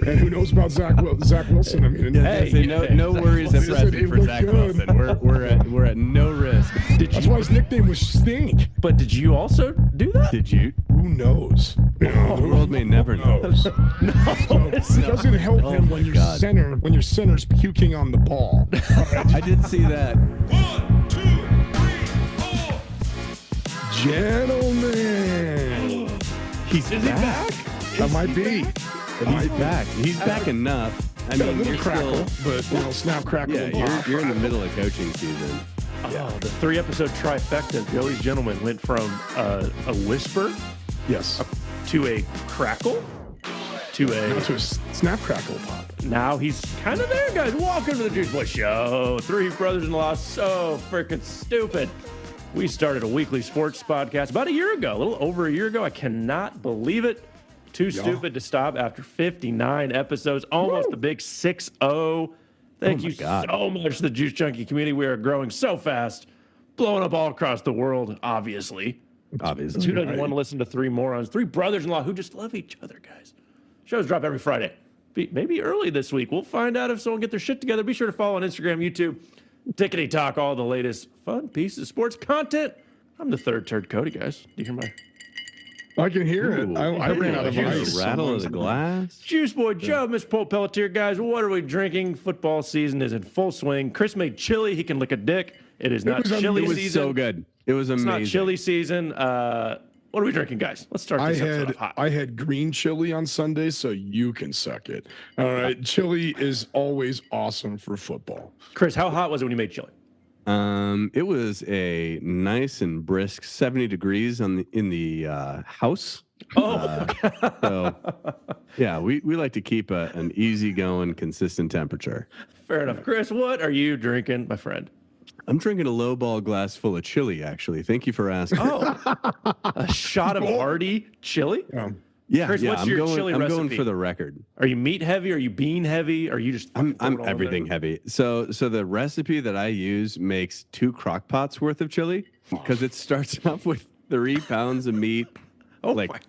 And who knows about Zach Wilson? I mean, no worries at present for Zach Wilson. We're at no risk. That's why his nickname was Stink. But did you also do that? Did you? Who knows? The world may never know. It doesn't help him when your center's puking on the ball. I did see that. 1, 2, 3, 4. Gentlemen, Is he back? That might be. He's back. He's back enough. I Got a mean, little you're crackle, still, but snap, crackle, and pop. you're in the middle of coaching season. Oh, the 3-episode trifecta. Joey's Gentleman went from a whisper Yes. to a crackle to Now a. to a snap, crackle, pop. Now he's kind of there, guys. Welcome to the Juice Boy Show. 3 brothers-in-law, so freaking stupid. We started a weekly sports podcast about a year ago, a little over a year ago. I cannot believe it. Too stupid to stop after 59 episodes, almost a big 6-0. Thank you so much to the Juice Junkie community. We are growing so fast, blowing up all across the world, obviously. Who doesn't want to listen to 3 morons, 3 brothers-in-law who just love each other, guys? Shows drop every Friday. Maybe early this week. We'll find out if someone get their shit together. Be sure to follow on Instagram, YouTube, Tickety Talk, all the latest fun pieces of sports content. I'm the third turd Cody, guys. Do you hear my... I can hear it. I ran out of ice. Rattle of the glass. Juice Boy Joe, Miss Paul Pelletier, guys. What are we drinking? Football season is in full swing. Chris made chili. He can lick a dick. It is not chili It was season. so good. It was amazing. It's not chili season. What are we drinking, guys? Let's start this episode off hot. I had green chili on Sunday, so you can suck it. All right. Chili is always awesome for football. Chris, how hot was it when you made chili? It was a nice and brisk 70 degrees in the house. So yeah, we like to keep an easygoing, consistent temperature. Fair enough. Chris, what are you drinking, my friend? I'm drinking a lowball glass full of chili, actually. Thank you for asking. A shot of hearty chili? Yeah, Chris, what's your chili I'm recipe? going for the record. Are you meat heavy? Are you bean heavy? Are you just? I'm everything heavy. So the recipe that I use makes 2 crock pots worth of chili because it starts off with 3 pounds of meat,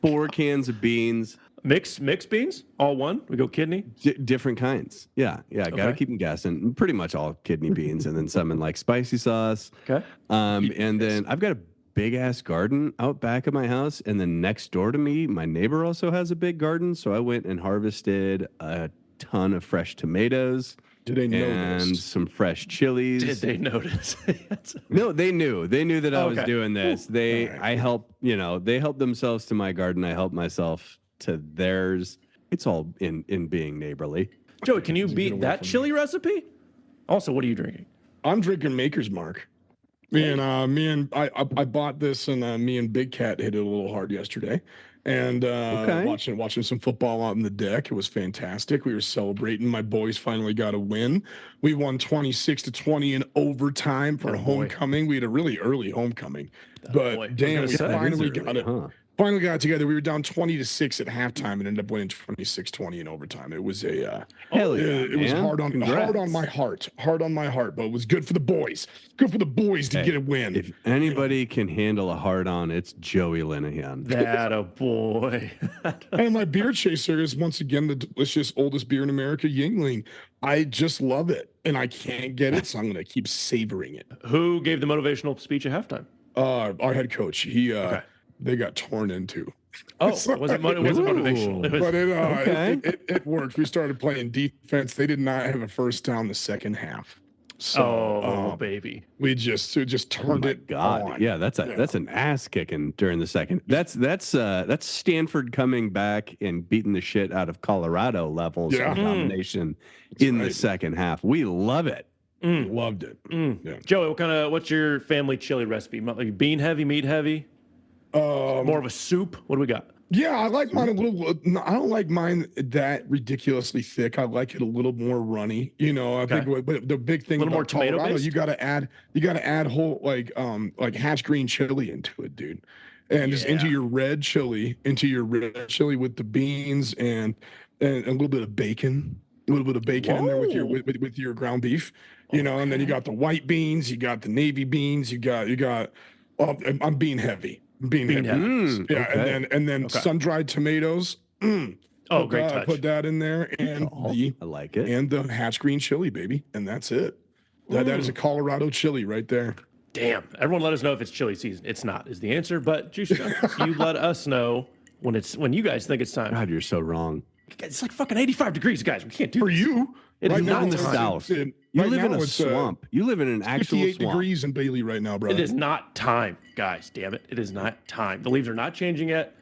4 cans of beans. Mixed beans? All one? We go kidney? Different kinds. Yeah. Gotta keep them guessing. Pretty much all kidney beans, and then some in like spicy sauce. Okay. And then I've got a big ass garden out back of my house, and then next door to me, my neighbor also has a big garden. So I went and harvested a ton of fresh tomatoes. Did they notice? And some fresh chilies. Did they notice? No, they knew. They knew that I was doing this. They help themselves to my garden. I help myself to theirs. It's all in being neighborly. Joey, can you beat that chili recipe? Also, what are you drinking? I'm drinking Maker's Mark. I bought this, and me and Big Cat hit it a little hard yesterday. And watching some football out in the deck. It was fantastic. We were celebrating. My boys finally got a win. We won 26-20 in overtime for homecoming. We had a really early homecoming. Damn, we finally got it. Finally got it together. We were down 20-6 at halftime and ended up winning 26-20 in overtime. It was it was hard on my heart, but it was good for the boys. Good for the boys to get a win. If anybody can handle a hard on, it's Joey Linehan. That a boy. And my beer chaser is once again the delicious oldest beer in America, Yingling. I just love it, and I can't get it, so I'm going to keep savoring it. Who gave the motivational speech at halftime? Our head coach. They got torn into. Oh, it wasn't motivational. But it worked. We started playing defense. They did not have a first down the second half. So, baby, we just turned it on. Yeah, that's an ass kicking during the second. That's Stanford coming back and beating the shit out of Colorado levels of domination in the second half. We love it. Loved it. Yeah. Joey, what's your family chili recipe? Like bean heavy, meat heavy? More of a soup? What do we got? Yeah, I like mine a little. I don't like mine that ridiculously thick. I like it a little more runny. I think the big thing about Colorado, you got to add whole like hatch green chili into it, dude, and just into your red chili with the beans and a little bit of bacon, in there with your ground beef, and then you got the white beans, you got the navy beans, you got. I'm being heavy. Being heavy. heavy. And then sun-dried tomatoes. Oh, Oh, great touch. Put that in there, and I like it. And the Hatch green chili, baby, and that's it. That is a Colorado chili right there. Damn. Everyone let us know if it's chili season. It's not, is the answer. But Juice Junkies, you let us know when you guys think it's time. God, you're so wrong. It's like fucking 85 degrees, guys. We can't do For this. you, It is right not now in the it's- South. it's- You right live now in a it's, swamp. You live in an actual 58 swamp. degrees in Bailey right now, bro. It is not time, guys. Damn it. It is not time. The leaves are not changing yet.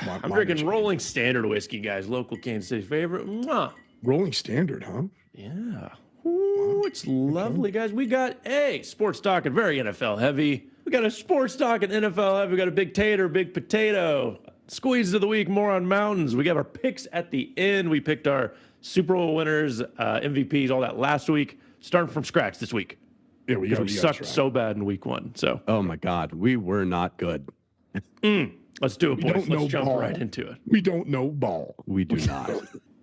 I'm drinking Rolling Standard whiskey, guys. Local Kansas City favorite. Mwah. Rolling Standard, huh? Yeah. Ooh, it's lovely, guys. We got a sports talk and very NFL heavy. We got a sports talk and NFL heavy. We got a big tater, big potato. Squeezes of the week, Moron Mountains. We got our picks at the end. We picked our Super Bowl winners, MVPs, all that last week. Starting from scratch this week. Yeah, we sucked so bad in week one. So Oh my God, we were not good. let's do it, boys. don't know Let's jump ball. right into it. We don't know ball. We do not.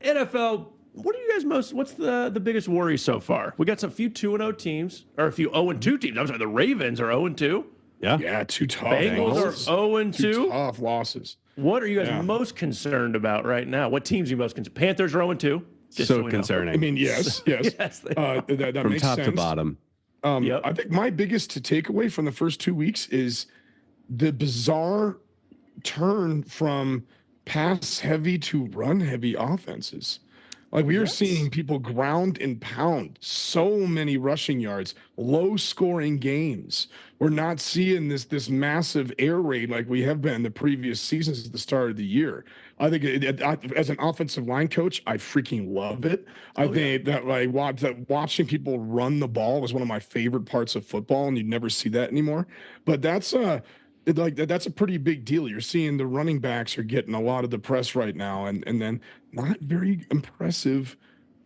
NFL, what are you guys what's the biggest worry so far? We got some few 2-0 teams, or a few 0-2 teams. I'm sorry, the Ravens are 0-2. Yeah. Yeah, too tough. Bengals are losses. 0-2. Too tough losses. What are you guys most concerned about right now? What teams are you most concerned? Panthers are 0-2. Just So we know. concerning. I mean, yes. Yes, they that From makes top sense. to bottom. Yep. I think my biggest takeaway from the first 2 weeks is the bizarre turn from pass heavy to run heavy offenses. Like we are seeing people ground and pound, so many rushing yards, low scoring games. We're not seeing this massive air raid like we have been the previous seasons at the start of the year. I think as an offensive line coach, I freaking love it. I think that watching people run the ball was one of my favorite parts of football, and you'd never see that anymore. But that's a pretty big deal. You're seeing the running backs are getting a lot of the press right now, and then not very impressive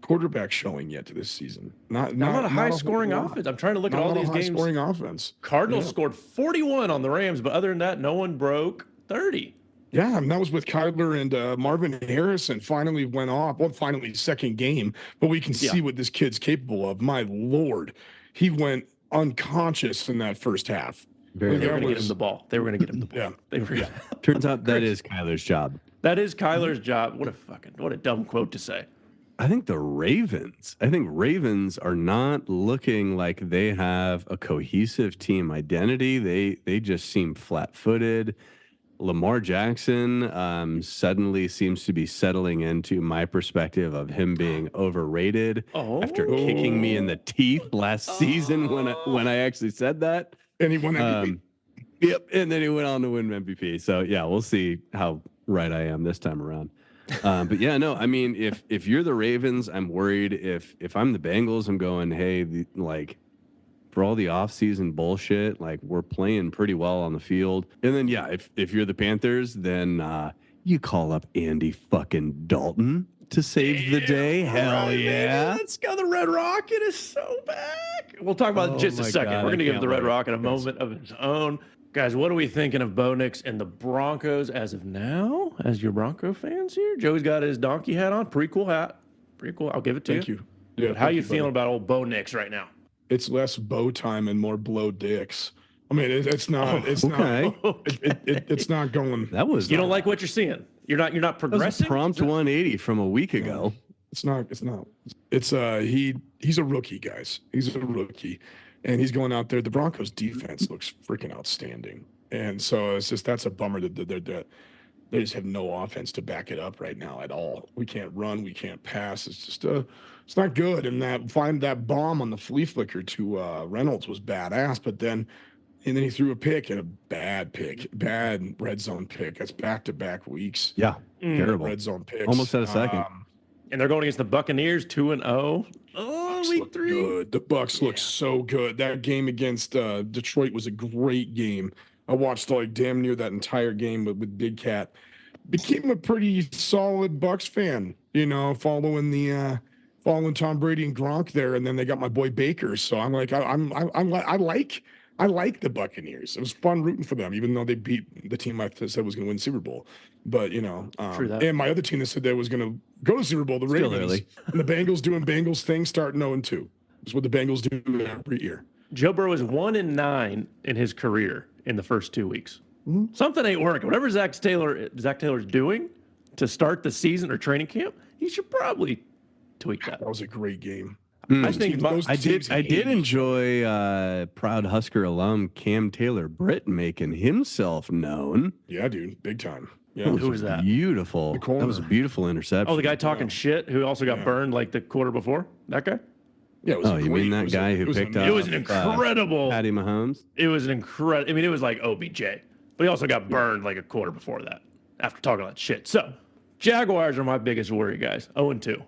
quarterback showing yet to this season. Not a high whole scoring lot. offense. I'm trying to look at Not all a lot these of high games. scoring offense. Cardinals scored 41 on the Rams, but other than that, no one broke 30. Yeah, and that was with Kyler and Marvin Harrison finally went off. Well, finally second game, but we can see what this kid's capable of. My Lord, he went unconscious in that first half. Very They were going to was- get him the ball. They were going to get him the ball. Yeah. They were, Turns out that is Kyler's job. That is Kyler's job. What a dumb quote to say. I think Ravens are not looking like they have a cohesive team identity. They just seem flat-footed. Lamar Jackson suddenly seems to be settling into my perspective of him being overrated after kicking me in the teeth last season when I actually said that. And he won MVP. Yep, and then he went on to win MVP. So yeah, we'll see how right I am this time around. But yeah, no, I mean, if you're the Ravens, I'm worried. If I'm the Bengals, I'm going, hey, for all the offseason bullshit, like we're playing pretty well on the field. And then yeah, if you're the Panthers, then you call up Andy fucking Dalton to save the day. Hell yeah. Let's go. The Red Rocket is so back. We'll talk about it in just a my second. God, We're going to I give can't the Red wait. Rocket a moment of its own. Guys, what are we thinking of Bo Nix and the Broncos as of now? As your Bronco fans here, Joey's got his donkey hat on. Pretty cool hat. Pretty cool. I'll give it to Thank you. Yeah, But how thank you buddy. feeling about old Bo Nix right now? It's less bow time and more blow dicks. I mean, it's not. It's okay. not. It's not going. That was You don't like what you're seeing. You're not that was a progressing. prompt 180 from a week ago. It's not. It's not. It's he's a rookie, guys. He's a rookie, and he's going out there. The Broncos' defense looks freaking outstanding, and so it's just that's a bummer that they just have no offense to back it up right now at all. We can't run. We can't pass. It's just it's not good. And that bomb on the flea flicker to Reynolds was badass, but then. And then he threw a pick and a bad red zone pick. That's back-to-back weeks. Yeah, terrible. Red zone picks. Almost had a second. And they're going against the Buccaneers 2-0. Oh, Bucks week look 3. good. The Bucks look so good. That game against Detroit was a great game. I watched like damn near that entire game with Big Cat. Became a pretty solid Bucks fan, following Tom Brady and Gronk there, and then they got my boy Baker. So I'm like, I like the Buccaneers. It was fun rooting for them, even though they beat the team I said was going to win the Super Bowl. But True that. and my other team that said they was going to go to Super Bowl, the Still Ravens, early. and the Bengals doing Bengals things, starting 0-2. That's what the Bengals do every year. Joe Burrow is 1-9 in his career in the first 2 weeks. Something ain't working. Whatever Zach Taylor's doing to start the season or training camp, he should probably tweak that. That was a great game. I think I did enjoy proud Husker alum Cam Taylor-Britt making himself known. Yeah, dude, big time. Yeah, Who was that? Beautiful. The corner. That was a beautiful interception. Oh, the guy talking shit who also got burned like the quarter before? That guy? Yeah, it was you mean that guy who picked up? It was an incredible. Patty Mahomes? It was an incredible. I mean, it was like OBJ, but he also got burned like a quarter before that after talking all that shit. So, Jaguars are my biggest worry, guys. 0-2.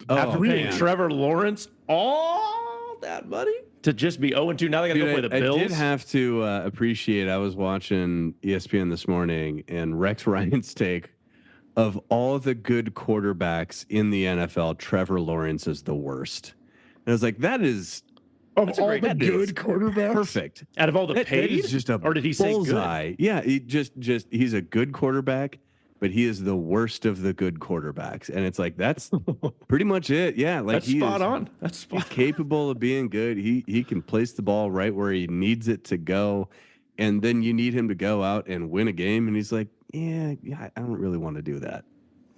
After paying Trevor Lawrence all that money to just be 0-2. Now they got to go play the Bills. I did have to appreciate. I was watching ESPN this morning, and Rex Ryan's take of all the good quarterbacks in the NFL, Trevor Lawrence is the worst. And I was like, that is of all the good quarterbacks, perfect. Out of all the paid, that is just a or did he say bullseye? good? Yeah, he just he's a good quarterback, but he is the worst of the good quarterbacks. And it's like that's pretty much it. Yeah, like that's spot on. That's spot he's capable of being good. He can place the ball right where he needs it to go, and then you need him to go out and win a game, and he's like, yeah, I don't really want to do that.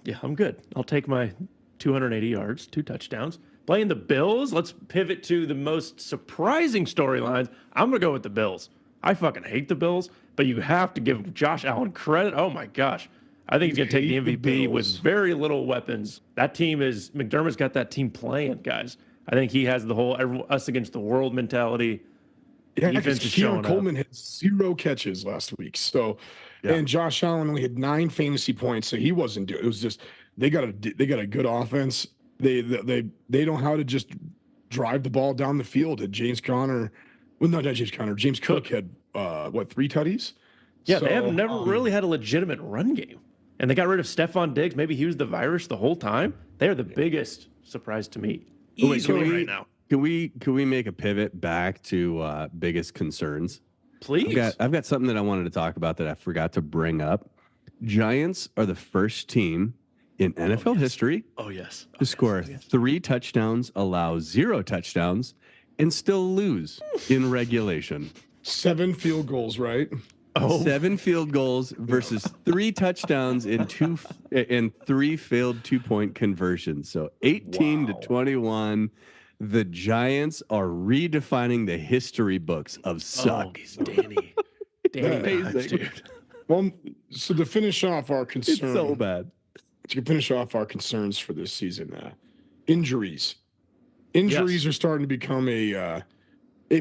Yeah, I'm good. I'll take my 280 yards, 2 touchdowns. Playing the Bills, let's pivot to the most surprising storylines. I'm going to go with the Bills. I fucking hate the Bills, but you have to give Josh Allen credit. Oh, my gosh. I think he's going to take the MVP with very little weapons. That team is – McDermott's got that team playing, guys. I think he has the whole us against the world mentality. Yeah, because Keon Coleman had 0 catches last week. So, and Josh Allen only had 9 fantasy points, so he wasn't doing it. It was just they got a good offense. They know how to just drive the ball down the field. James Cook had 3 tutties? Yeah, so, they have never really had a legitimate run game. And they got rid of Stephon Diggs. Maybe he was the virus the whole time. They are the biggest surprise to me. Easily right now. Can we make a pivot back to biggest concerns? Please. I've got something that I wanted to talk about that I forgot to bring up. Giants are the first team in NFL history to score 3 touchdowns, allow 0 touchdowns, and still lose in regulation. 7 field goals, right? 7 field goals versus 3 touchdowns and 3 failed 2-point conversions. So 18-21. The Giants are redefining the history books of suck. Oh, Danny. Amazing. Dude. Well, so to finish off our concern, It's so bad. To finish off our concerns for this season, injuries. Injuries are starting to become a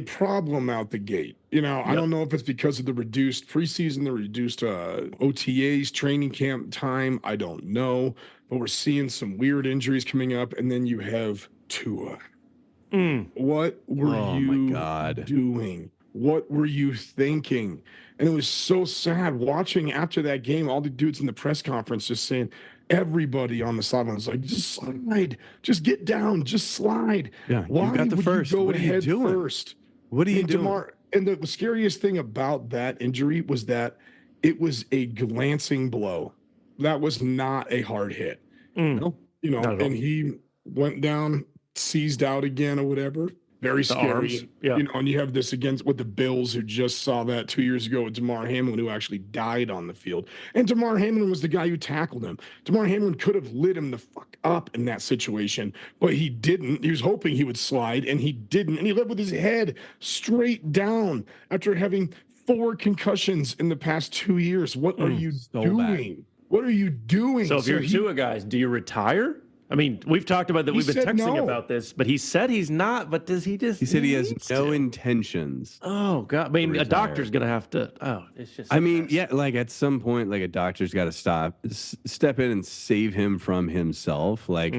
problem out the gate. You know, I don't know if it's because of the reduced preseason, the reduced OTAs, training camp time. I don't know, but we're seeing some weird injuries coming up, and then you have Tua. What were you doing? What were you thinking? And it was so sad watching after that game, all the dudes in the press conference just saying, everybody on the sideline was like, just slide, just get down, just slide. Yeah, why you got the would first. you go what are you ahead doing? first? What are you doing? And the scariest thing about that injury was that it was a glancing blow. That was not a hard hit. No, you know, and he went down, seized out again or whatever. Very scary. Arms. Yeah. You know, and you have this against with the Bills, who just saw that 2 years ago with Damar Hamlin, who actually died on the field. And Damar Hamlin was the guy who tackled him. Damar Hamlin could have lit him the fuck up in that situation, but he didn't. He was hoping he would slide, and he didn't. And he led with his head straight down after having 4 concussions in the past 2 years. What are you doing? What are you doing? So if you're Tua, guys, do you retire? I mean, we've talked about that. We've been texting about this, but he said he's not. But does he just? He said he has no intentions. Oh God! I mean, a doctor's gonna have to. Oh, it's just. I mean, yeah, like at some point, like a doctor's got to step in and save him from himself. Like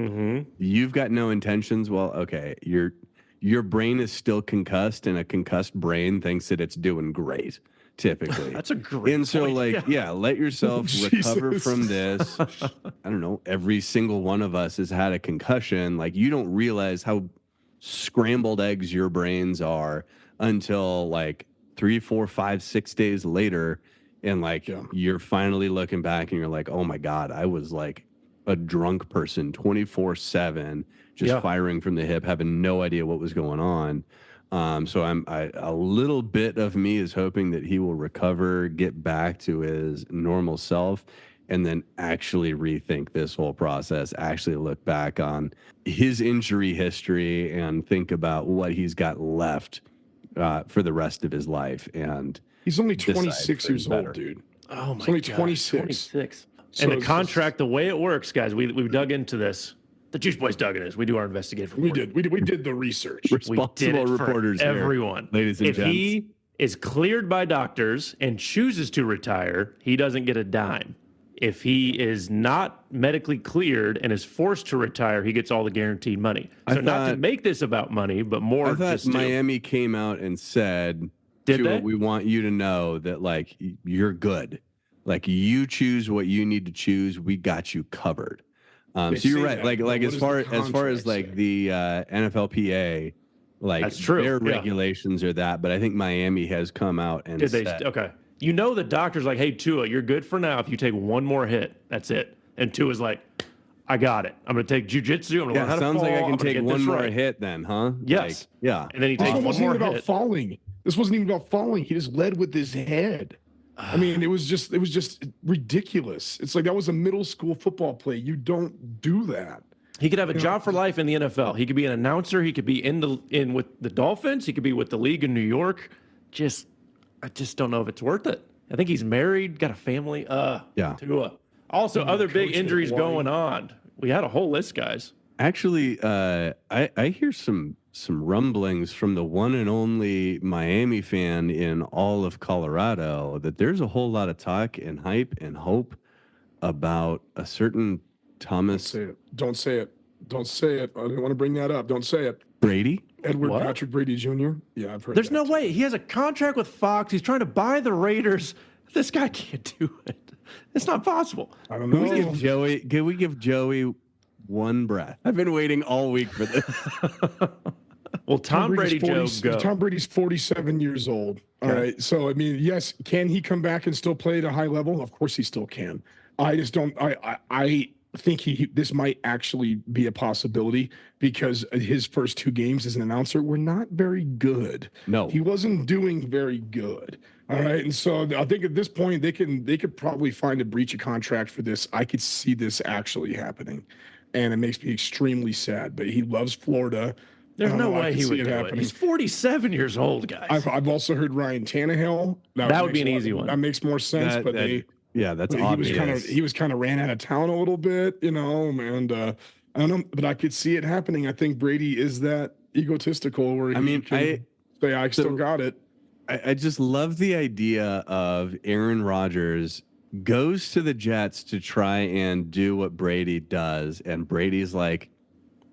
you've got no intentions. Well, okay, your brain is still concussed, and a concussed brain thinks that it's doing great. Typically, that's a great. And so, point. let yourself recover from this. I don't know. Every single one of us has had a concussion. Like you don't realize how scrambled eggs your brains are until like 3, 4, 5, 6 days later, and you're finally looking back and you're like, oh my God, I was like a drunk person 24/7, just firing from the hip, having no idea what was going on. So a little bit of me is hoping that he will recover, get back to his normal self. and then actually rethink this whole process, actually look back on his injury history and think about what he's got left for the rest of his life. And he's only decide 26 for years better. old, dude. Oh my He's only God, 26. 26. So And the it's contract, the way it works, guys, we've dug into this. The Juice Boys dug into this. We do our investigative We reporting. we did the research. We did Responsible it reporters for here, everyone. ladies and if gents. he is cleared by doctors and chooses to retire, he doesn't get a dime. If he is not medically cleared and is forced to retire, he gets all the guaranteed money. So not to make this about money, but more I thought just to, Miami came out and said, Did Tua, they? we want you to know that, like, you're good. Like, you choose what you need to choose. We got you covered. So They you're say right. that, Like, but what as does far the as contract like say? the NFLPA, like That's true, their yeah. regulations are that. But I think Miami has come out and Did they? said, Okay. You know the doctor's like, hey, Tua, you're good for now. If you take one more hit, that's it. And Tua's like, I got it. I'm going to take jujitsu. I'm going to learn how yeah, to sounds fall. like I I'm can gonna take get one this more right. hit then, huh? Yes. Like, yeah. And then he This takes one one wasn't more even about hit. falling. This wasn't even about falling. He just led with his head. I mean, it was just ridiculous. It's like that was a middle school football play. You don't do that. He could have a job for life in the NFL. He could be an announcer. He could be in with the Dolphins. He could be with the league in New York. I just don't know if it's worth it. I think he's married, got a family. Yeah. Tua. Also, other big coach in injuries Hawaii. going on. We had a whole list, guys. Actually, I hear some rumblings from the one and only Miami fan in all of Colorado that there's a whole lot of talk and hype and hope about a certain Thomas Say it. Don't say it. Don't say it. I didn't want to bring that up. Don't say it. Brady. Edward What? Patrick Brady Jr. Yeah, I've heard. There's that no too. way. He has a contract with Fox. He's trying to buy the Raiders. This guy can't do it. It's not possible. I don't Can we give know. Joey? Can we give Joey one breath? I've been waiting all week for this. Well, Tom Brady, Joe, go. Tom Brady's 47 years old. All right. So I mean, yes, can he come back and still play at a high level? Of course he still can. I just don't. I think this might actually be a possibility because his first two games as an announcer were not very good. No. He wasn't doing very good. All right. And so I think at this point they could probably find a breach of contract for this. I could see this actually happening. And it makes me extremely sad. But he loves Florida. There's I don't no know, I way could he see would it do it. happening. He's 47 years old, guys. I've also heard Ryan Tannehill. That would be makes an a lot- easy one. That makes more sense. That- but that- yeah, that's he obvious. was kind of ran out of town a little bit, you know, and I don't know, but I could see it happening. I think Brady is that egotistical where he can say, I still got it. I just love the idea of Aaron Rodgers goes to the Jets to try and do what Brady does, and Brady's like,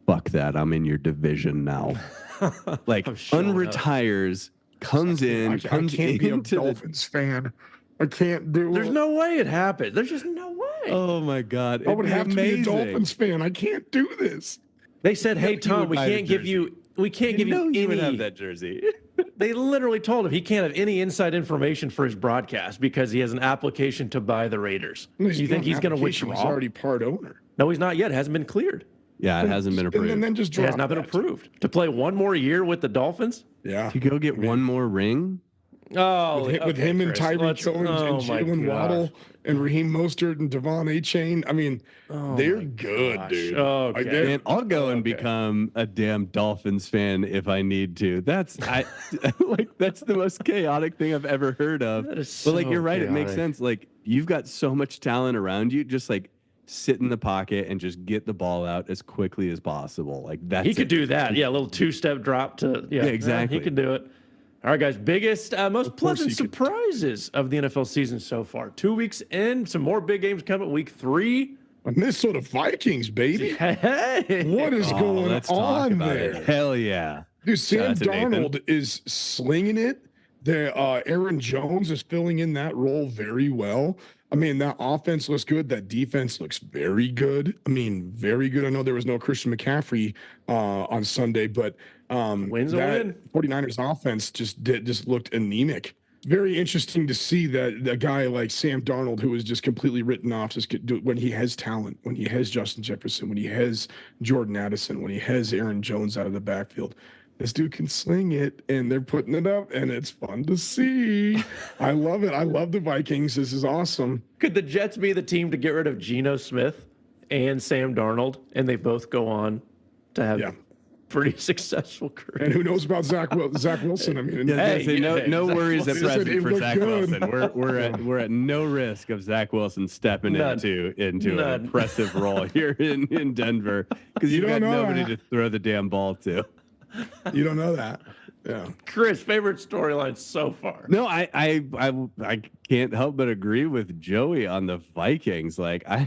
"Fuck that! I'm in your division now." Like I'm showing up. unretires, comes I can't be a into the. Dolphins fan. I can't do There's it. no way it happened. There's just no way. Oh my God! I would it'd have to be a amazing. Dolphins fan. I can't do this. They said, "Hey you Tom, would we buy the can't give jersey. you You any." would have that jersey. They literally told him he can't have any inside information for his broadcast because he has an application to buy the Raiders. You think he's going to He's withdraw? already part owner. No, he's not yet. It hasn't been cleared. Yeah, it hasn't been approved. And then just It drop has not been that. approved to play one more year with the Dolphins. Yeah. to go get one more ring. Oh, With him and Chris, Tyreek let's- Jones oh and my Jalen gosh. Waddle and Raheem Mostert and Devon A-Chain. I mean, Oh they're my good, gosh. dude. Okay. Like, they're- And I'll go and Okay. become a damn Dolphins fan if I need to. That's that's the most chaotic thing I've ever heard of. That is But like so you're right, it makes chaotic. sense. Like you've got so much talent around you, just like sit in the pocket and just get the ball out as quickly as possible. Like that's He could it. do that. Yeah, a little two-step drop to exactly. He can do it. All right, guys. Biggest, most course pleasant he could. surprises of the NFL season so far. 2 weeks in, some more big games coming. Week 3. Minnesota Vikings, baby. Hey, What is Oh, going let's talk on about there? it. Hell yeah. Dude, Sam out to Nathan. Darnold is slinging it. Aaron Jones is filling in that role very well. I mean, that offense looks good. That defense looks very good. I mean, very good. I know there was no Christian McCaffrey on Sunday, but Win's a that win. 49ers offense just looked anemic. Very interesting to see that a guy like Sam Darnold, who was just completely written off, when he has talent, when he has Justin Jefferson, when he has Jordan Addison, when he has Aaron Jones out of the backfield, This dude can sling it, and they're putting it up, and it's fun to see. I love it. I love the Vikings. This is awesome. Could the Jets be the team to get rid of Geno Smith and Sam Darnold, and they both go on to have pretty successful careers? And who knows about Zach Wilson? I mean, no worries at present for Zach good. Wilson. We're at no risk of Zach Wilson stepping into an impressive role here in Denver because you've got nobody to throw the damn ball to. You don't know that. Yeah. Chris, favorite storyline so far? No, I can't help but agree with Joey on the Vikings. Like I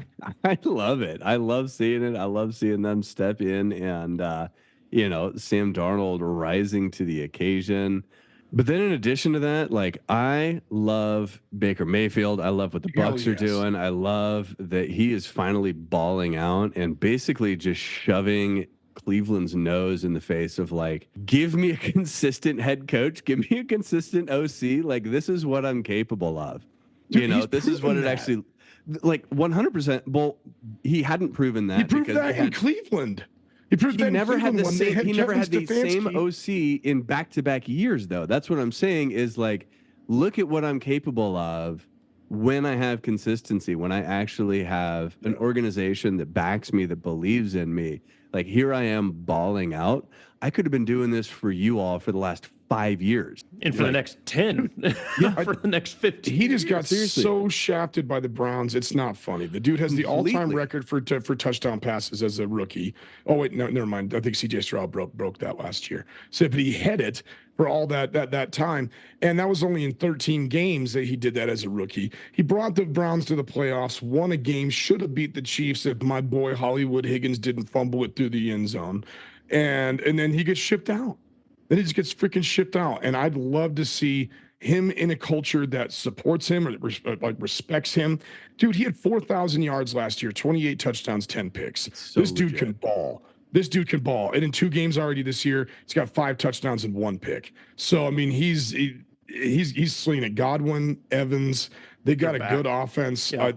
love it. I love seeing it. I love seeing them step in and Sam Darnold rising to the occasion. But then in addition to that, like I love Baker Mayfield. I love what the Bucs are doing. I love that he is finally balling out and basically just shoving Cleveland's nose in the face of like, give me a consistent head coach, give me a consistent OC. Like this is what I'm capable of. Dude, this is what it actually like 100%. Well, he hadn't proven that. He proved that in Cleveland. He never had the same OC in back-to-back years, though. That's what I'm saying is like, look at what I'm capable of when I have consistency, when I actually have an organization that backs me, that believes in me. Like here I am balling out. I could have been doing this for you all for the last 5 years. And for the next 10. For the next 15. He just got so shafted by the Browns. It's not funny. The dude has the all-time record for touchdown passes as a rookie. Oh, wait, no, never mind. I think C.J. Stroud broke that last year. So, but he had it for all that time. And that was only in 13 games that he did that as a rookie. He brought the Browns to the playoffs, won a game, should have beat the Chiefs if my boy Hollywood Higgins didn't fumble it through the end zone. And then he gets shipped out. Then he just gets freaking shipped out. And I'd love to see him in a culture that supports him or respects him. Dude, he had 4,000 yards last year, 28 touchdowns, 10 picks. This dude can ball. This dude can ball. And in 2 games already this year, he's got 5 touchdowns and 1 pick. So, I mean, he's slinging it. Godwin, Evans, they got a good offense. Yeah.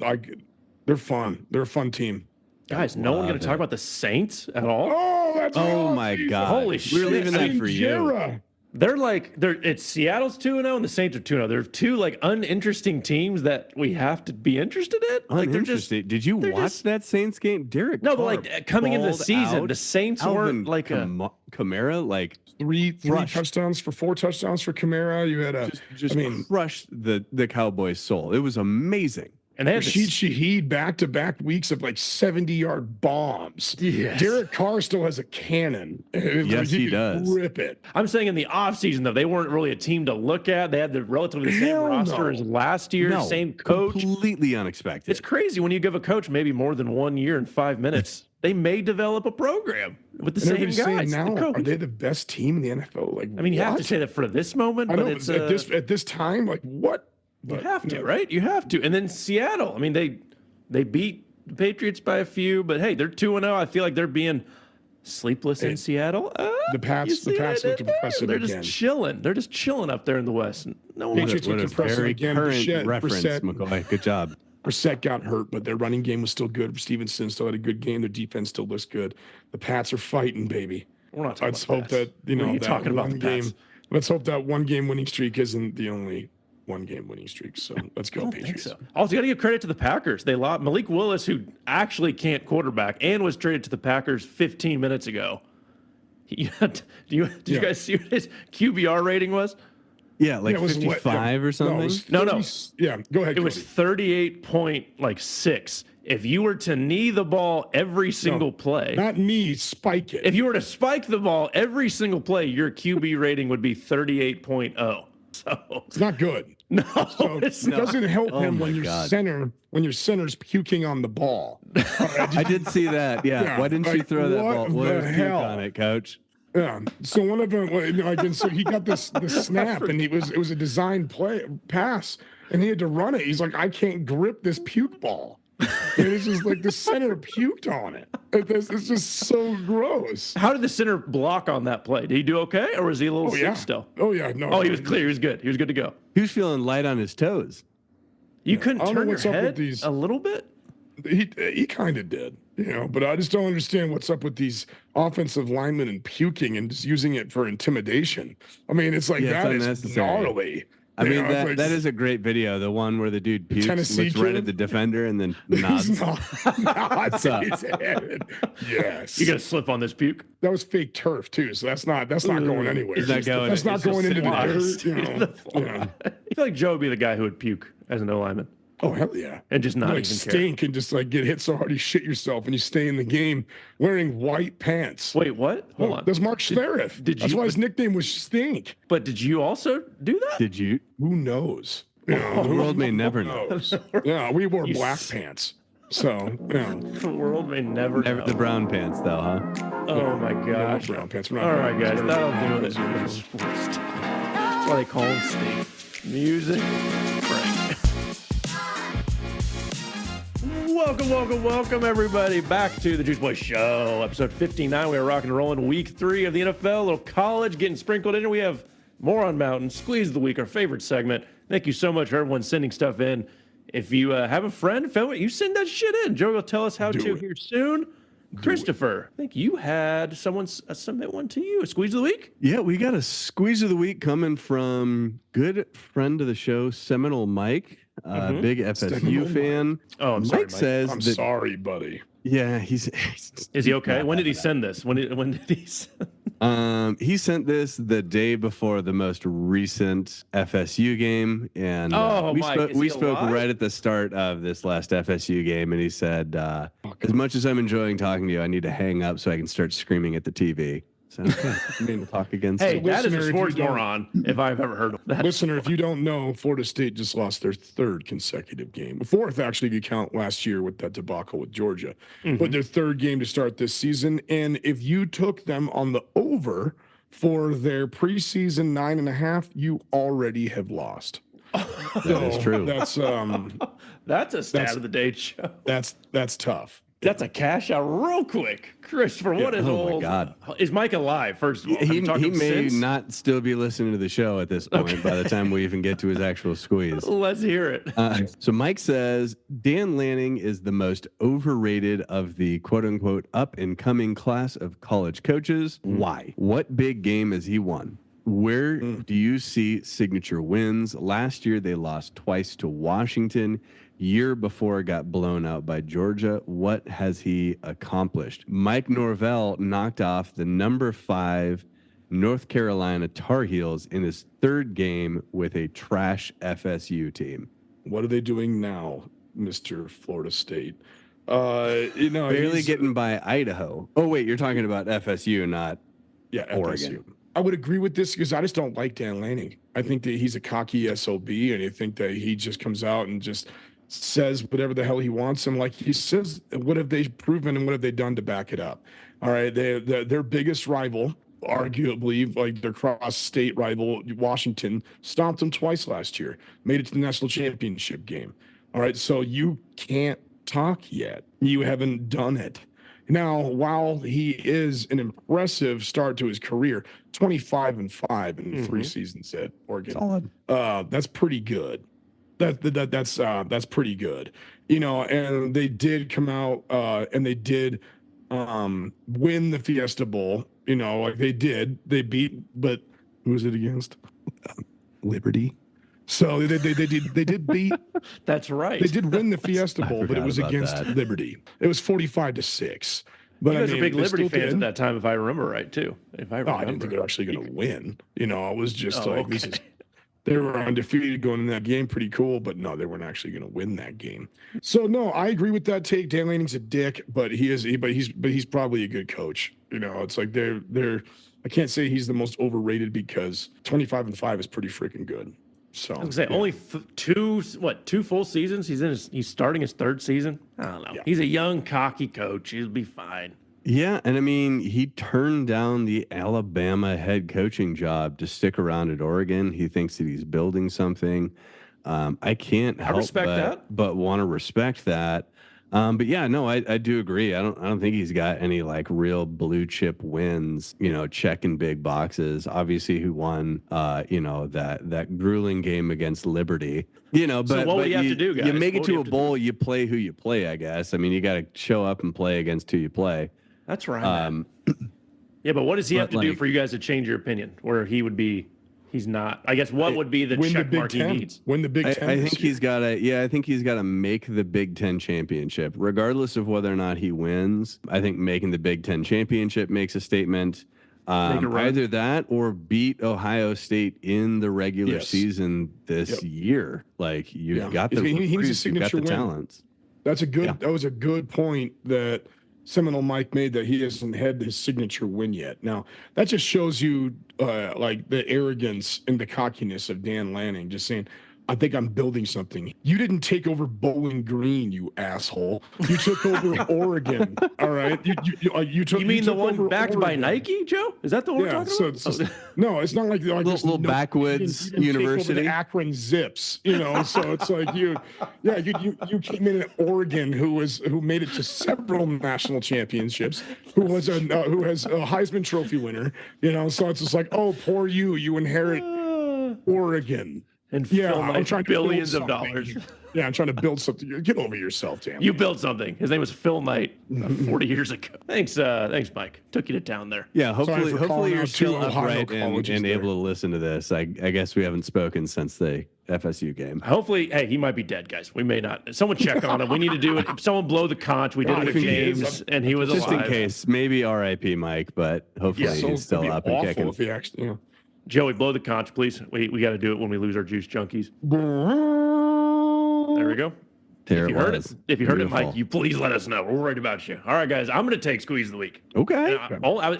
They're fun. They're a fun team. Guys, no one going to talk about the Saints at all? Oh my God. Holy shit. We're leaving that for you. It's Seattle's 2-0 and the Saints are 2-0. They're 2 like uninteresting teams that we have to be interested in. Like Uninteresting. Did you watch that Saints game? Derek No, Carr but like coming into the season, out. the Saints weren't like Kamara, like three touchdowns for 4 touchdowns for Kamara. You had just crushed the Cowboys' soul. It was amazing. And they had Rashid Shaheed back-to-back weeks of like 70-yard bombs. Yes. Derek Carr still has a cannon. Yes, he does. Rip it. I'm saying in the offseason, though, they weren't really a team to look at. They had the relatively same roster as last year, same coach. Completely unexpected. It's crazy when you give a coach maybe more than 1 year and 5 minutes. They may develop a program with the same guys. Now, are they the best team in the NFL? Like, I mean, you have to say that for this moment, but it's at this time, like what? You have to, right? You have to. And then Seattle. I mean, they beat the Patriots by a few, but hey, they're 2-0. I feel like they're being sleepless in Seattle. The Pats look impressive They're again. just chilling. They're just chilling up there in the West. No one Patriots look impressive very again. current reference, McCoy. Good job. Brissett got hurt, but their running game was still good. Stevenson still had a good game. Their defense still looks good. The Pats are fighting, baby. We're not talking Let's hope that what are you that talking about one the Pats? game. Let's hope that 1-game winning streak isn't the only 1-game winning streak. So let's go, Patriots. So. Also, you got to give credit to the Packers. They lost Malik Willis, who actually can't quarterback, and was traded to the Packers 15 minutes ago. Did you guys see what his QBR rating was? Yeah, like 55 or something. No. Yeah, go ahead. It was 38.6. If you were to knee the ball every single play, not knee, spike it. If you were to spike the ball every single play, your QB rating would be 38.0. So it's not good. No, so it doesn't help him when your center's puking on the ball. I did see that. Yeah. Why didn't you throw that ball? What the hell on it, Coach? Yeah. So one of them, so he got the snap, and it was a designed pass, and he had to run it. He's like, I can't grip this puke ball. And it's just like the center puked on it. It's just so gross. How did the center block on that play? Did he do okay, or was he a little sick still? Oh yeah, no. Oh, he was clear. He was good. He was good to go. He was feeling light on his toes. You couldn't turn your head a little bit. He kind of did. But I just don't understand what's up with these offensive linemen and puking and just using it for intimidation. I mean, it's like that is gnarly. I mean, that is a great video. The one where the dude pukes, Tennessee looks right kid? at the defender, and then nods. Nods in his head. Yes. You got to slip on this puke. That was fake turf too, so that's not going anywhere. It's not going- That's not it's just going into the sitting dirt. Yeah. I feel like Joe would be the guy who would puke as an O lineman Oh hell yeah! and just not Like even care. stink and just like get hit so hard you shit yourself and you stay in the game wearing white pants. Wait, what? Hold on. That's Mark Schlereth. did That's you- why his nickname was Stink. But did you also do that? Did you? Who knows? The world may never know. Yeah, we wore You black s- pants. So, yeah. The world may never Never know. the brown pants, though, huh? Oh my gosh. Brown pants. We're not All brown right, guys, pants. that'll do it. That's why they call them Stink. Music break. Welcome, everybody, back to the Juice Boy Show, episode 59. We are rocking and rolling week 3 of the NFL. A little college getting sprinkled in. We have Moron Mountain, Squeeze of the Week, our favorite segment. Thank you so much for everyone sending stuff in. If you have a friend, family, you send that shit in. Joe will tell us how to here soon. Christopher, I think you had someone submit one to you. A Squeeze of the Week? Yeah, we got a squeeze of the week coming from good friend of the show, Seminole Mike, big FSU Seminole fan. Oh, I'm sorry, Mike Mike. says I'm that, sorry, buddy. yeah, he's Is he okay? When did he send this? When did he send? he sent this the day before the most recent FSU game, and Oh, we Mike, spoke. is We he spoke alive? right at the start of this last FSU game, and he said, "As much as I'm enjoying talking to you, I need to hang up so I can start screaming at the TV." So, okay, we'll talk again. Hey, soon. that is listener, a if you sports don't- moron, if I've ever heard of that. Listener, if you don't know, Florida State just lost their 3rd consecutive game. 4th, actually, if you count last year with that debacle with Georgia. But their 3rd game to start this season. And if you took them on the over for their preseason 9.5, you already have lost. that is true. That's That's a stat That's- of the day show. that's tough. That's a cash out real quick. Christopher, what is Oh, my old? God. Is Mike alive, first of all? Have He you talked to him may since? not still be listening to the show at this point by the time we even get to his actual squeeze. Let's hear it. So Mike says Dan Lanning is the most overrated of the quote unquote up and coming class of college coaches. Why? What big game has he won? Where do you see signature wins? Last year they lost twice to Washington. Year before got blown out by Georgia. What has he accomplished? Mike Norvell knocked off the number 5 North Carolina Tar Heels in his 3rd game with a trash FSU team. What are they doing now, Mr. Florida State? Barely he's- getting by Idaho. Oh, wait, you're talking about FSU, not Yeah, Oregon. FSU. I would agree with this because I just don't like Dan Lanning. I think that he's a cocky SOB, and I think that he just comes out and just says whatever the hell he wants. And like he says, what have they proven and what have they done to back it up? All right, their biggest rival, arguably like their cross-state rival, Washington, stomped them twice last year, made it to the national championship game. All right, so you can't talk yet. You haven't done it. Now, while he is an impressive start to his career, 25-5 in 3 seasons at Oregon. solid. That's pretty good. That's pretty good. And they did come out and they did win the Fiesta Bowl. Like they beat, but who was it against? Liberty. So they did beat. That's right. They did win the Fiesta I Bowl, but it forgot was about against that. Liberty. It was 45-6. But You guys are big they Liberty still fans did. at that time, if I remember right, too. If I Oh, remember. I didn't think they're actually going to win. It was just Oh, like this okay. is. They were undefeated going in that game, pretty cool, but no, they weren't actually going to win that game. So no, I agree with that take. Dan Lanning's a dick, but he's probably a good coach. It's like they're. I can't say he's the most overrated because 25-5 is pretty freaking good. So I was gonna say only 2 full seasons. He's starting his 3rd season. I don't know. Yeah. He's a young, cocky coach. He'll be fine. Yeah, and I mean, he turned down the Alabama head coaching job to stick around at Oregon. He thinks that he's building something. I can't help respect that. but want to respect that. But yeah, no, I do agree. I don't think he's got any like real blue chip wins, checking big boxes. Obviously who won that grueling game against Liberty. But So what do you have to do, guys? You make it What do to you a have to bowl, you play who you play, I guess. I mean, you got to show up and play against who you play. That's right. Yeah, but what does he have to do for you guys to change your opinion? Where he's not. I guess what would be the check mark he needs? Win the Big Ten. I think he's got to. I think he's got to make the Big Ten championship, regardless of whether or not he wins. I think making the Big Ten championship makes a statement. Either that or beat Ohio State in the regular season this year. Like you've got the he needs a signature you've got the win. talents. That's a good. Yeah. That was a good point that Seminole Mike made, that he hasn't had his signature win yet. Now that just shows you like the arrogance and the cockiness of Dan Lanning, just saying, I think I'm building something. You didn't take over Bowling Green, you asshole. You took over Oregon. All right. You took. You mean the one backed by Oregon. Nike, Joe? Is that the one we're talking about? It's just, no, it's not like little backwoods university. The Akron Zips, So it's like you came in at Oregon, who made it to several national championships, who has a Heisman Trophy winner. So it's just like, oh, poor you. You inherit Oregon. And I'm trying to billions of dollars. Yeah, I'm trying to build something. Get over yourself, damn. You built something. His name was Phil Knight 40 years ago. Thanks, Mike. Took you to town there. Yeah, hopefully you're still upright and there. able to listen to this. I guess we haven't spoken since the FSU game. Hopefully, hey, he might be dead, guys. We may not. Someone check on him. We need to do it. Someone blow the conch. We did it with James, and he was just alive. in case. Maybe R.I.P. Mike, but hopefully he's still up and kicking. If he actually, Joey, blow the conch, please. We got to do it when we lose our juice junkies. There we go. If you heard it, Mike, you please let us know. We're worried about you. All right, guys, I'm going to take squeeze of the week. Okay.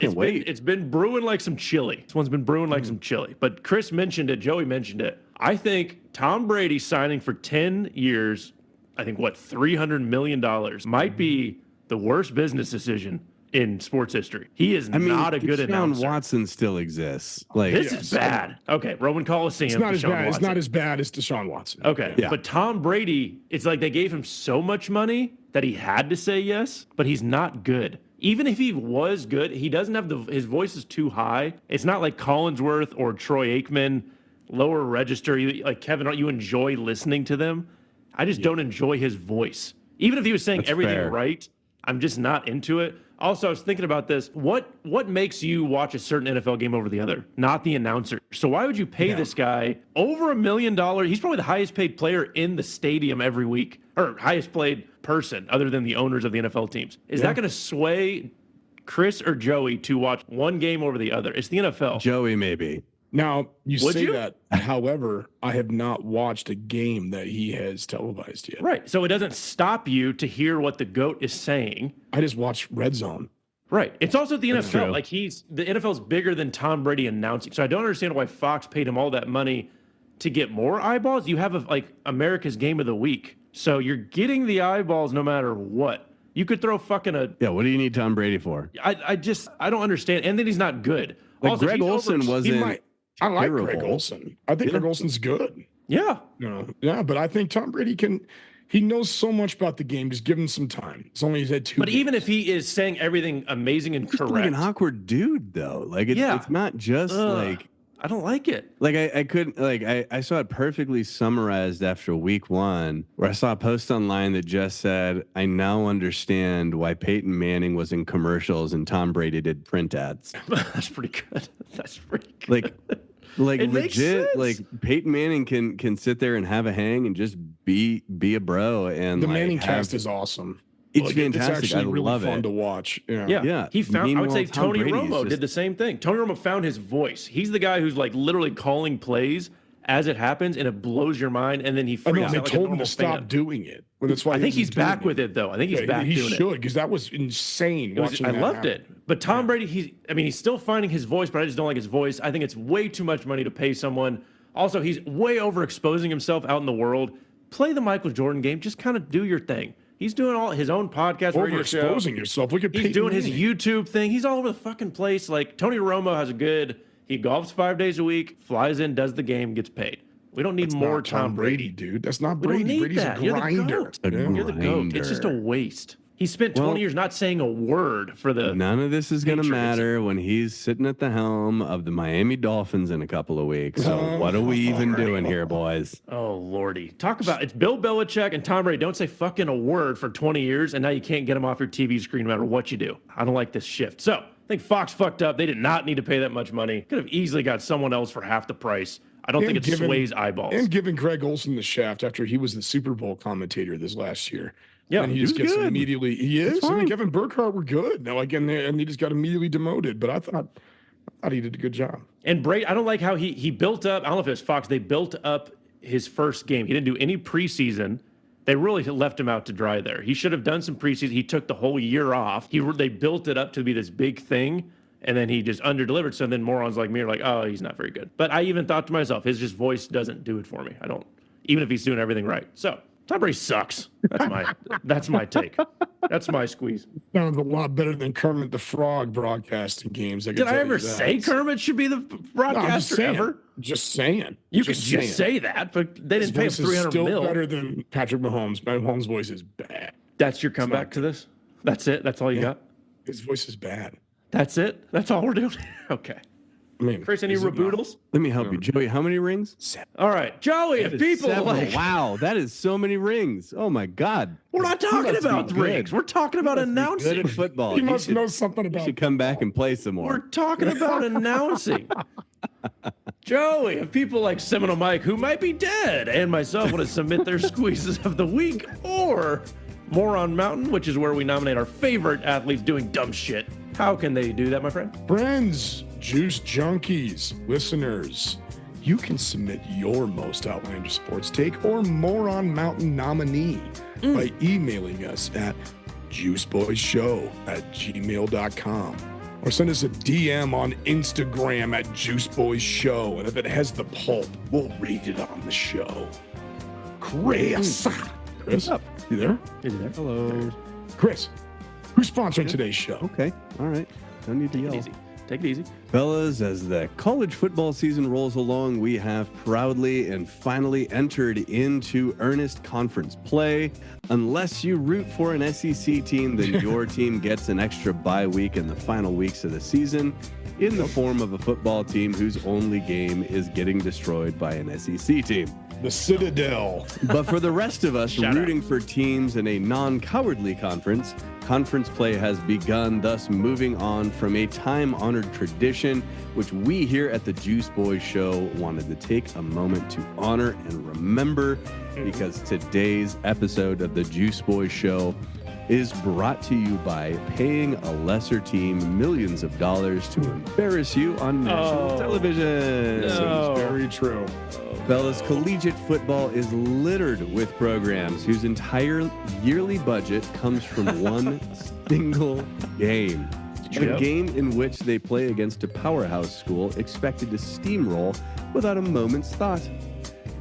It's been brewing like some chili. This one's been brewing like some chili. But Chris mentioned it. Joey mentioned it. I think Tom Brady signing for 10 years, I think, $300 million might be the worst business decision in sports history. He is not a good announcer. Deshaun Watson still exists. This is bad. Okay, Roman Coliseum. It's not as bad. It's not as bad as Deshaun Watson. Okay, but Tom Brady, it's like they gave him so much money that he had to say yes, but he's not good. Even if he was good, he doesn't have his voice is too high. It's not like Collinsworth or Troy Aikman, lower register. Like Kevin, you enjoy listening to them. I just don't enjoy his voice. Even if he was saying everything right, I'm just not into it. Also, I was thinking about this. What makes you watch a certain NFL game over the other? Not the announcer. So why would you pay this guy over $1 million? He's probably the highest paid player in the stadium every week, or highest paid person other than the owners of the NFL teams. Is that going to sway Chris or Joey to watch one game over the other? It's the NFL. Joey, maybe. Now, you say that. However, I have not watched a game that he has televised yet. Right. So it doesn't stop you to hear what the GOAT is saying. I just watched Red Zone. Right. It's also the That's NFL. true. Like the NFL's bigger than Tom Brady announcing. So I don't understand why Fox paid him all that money to get more eyeballs. You have America's Game of the Week. So you're getting the eyeballs no matter what. You could throw fucking what do you need Tom Brady for? I don't understand. And then he's not good. Like also, Greg Olson wasn't. I like terrible. Greg Olson. I think Greg Olson's good. Yeah. But I think Tom Brady he knows so much about the game. Just give him some time. It's only he's had 2 But games. even if he is saying everything amazing and correct. Like an awkward dude, though. Like it's not just like. I don't like it. Like I couldn't I saw it perfectly summarized after week 1, where I saw a post online that just said, "I now understand why Peyton Manning was in commercials and Tom Brady did print ads." That's pretty good. That's pretty good. Like It makes legit, sense. like Peyton Manning can sit there and have a hang and just be a bro. And the Manning cast is awesome. It's fantastic. It's actually really love fun it. to watch. Yeah. He found. I would say Meanwhile, Tom Tony Brady is Romo just- did the same thing. Tony Romo found his voice. He's the guy who's like literally calling plays as it happens, and it blows your mind. And then he I freaks know out they like a told him normal to stop fan. doing it. Well, that's why I think he's isn't doing back with it though. I think he's back he doing should, because that was insane. Watching I that loved happen. it. But Tom Brady, he's still finding his voice, but I just don't like his voice. I think it's way too much money to pay someone. Also, he's way overexposing himself out in the world. Play the Michael Jordan game. Just kind of do your thing. He's doing all his own podcast, radio show. Overexposing yourself. Look at He's Peyton doing his Manning. YouTube thing. He's all over the fucking place. Like Tony Romo has he golfs 5 days a week, flies in, does the game, gets paid. We don't need That's more not Tom Brady, dude. That's not We don't Brady. need Brady's that. a You're the grinder. GOAT. A You're the GOAT. It's just a grinder. waste. He spent 20 years not saying a word for the. None of this is going to Patriots. matter when he's sitting at the helm of the Miami Dolphins in a couple of weeks. So what are we even doing here, boys? Oh, Lordy. Talk about it's Bill Belichick and Tom Brady. Don't say fucking a word for 20 years, and now you can't get them off your TV screen no matter what you do. I don't like this shift. So I think Fox fucked up. They did not need to pay that much money. Could have easily got someone else for half the price. I don't think it sways eyeballs. And giving Greg Olson the shaft after he was the Super Bowl commentator this last year. Yeah, and he just gets good. immediately. He is. I mean, Kevin Burkhardt were good. Now again, and he just got immediately demoted. But I thought he did a good job. And Brady, I don't like how he built up. I don't know if it was Fox. They built up his first game. He didn't do any preseason. They really left him out to dry there. He should have done some preseason. He took the whole year off. They built it up to be this big thing, and then he just underdelivered. So then morons like me are like, oh, he's not very good. But I even thought to myself, his just voice doesn't do it for me. I don't, even if he's doing everything right. So Tom Brady sucks. That's my take. That's my squeeze. Sounds a lot better than Kermit the Frog broadcasting games. Did I ever say Kermit should be the broadcaster ever? Just saying. You could just say that, but they didn't pay him $300 still million. better than Patrick Mahomes. Mahomes' voice is bad. That's your comeback to this? That's it? That's all you got? His voice is bad. That's it? That's all we're doing? Okay. I mean, Chris, any is it not? reboodles? Let me help you, Joey. How many rings? All right, Joey, if people like, Wow, that is so many rings. Oh my God. we're not talking about rings. We're talking about Good announcing. at football. He You must should- know something You about. should come back and play some We're more. talking about announcing. Joey, if people like Seminole Mike, who might be dead, and myself want to submit their squeezes of the week, or Moron Mountain, which is where we nominate our favorite athletes doing dumb shit, how can they do that, my friend? Friends, juice junkies, listeners, you can submit your most outlandish sports take or Moron Mountain nominee by emailing us at juiceboyshow@gmail.com or send us a DM on Instagram at juiceboyshow. And if it has the pulp, we'll read it on the show. Chris. Chris, you there? Is there? Hello. Chris, who's sponsoring today's show? Okay. All right. Don't need to Take it yell. easy. Take it easy. Fellas, as the college football season rolls along, we have proudly and finally entered into earnest conference play. Unless you root for an SEC team, then your team gets an extra bye week in the final weeks of the season in the form of a football team whose only game is getting destroyed by an SEC team. The Citadel. But for the rest of us Shout rooting for teams in a non-cowardly conference, conference play has begun, thus moving on from a time-honored tradition, which we here at the Juice Boys Show wanted to take a moment to honor and remember, because today's episode of the Juice Boys Show is brought to you by paying a lesser team millions of dollars to embarrass you on national television. No. Very true. Fellas, collegiate football is littered with programs whose entire yearly budget comes from one single game. A Yep. game in which they play against a powerhouse school expected to steamroll without a moment's thought.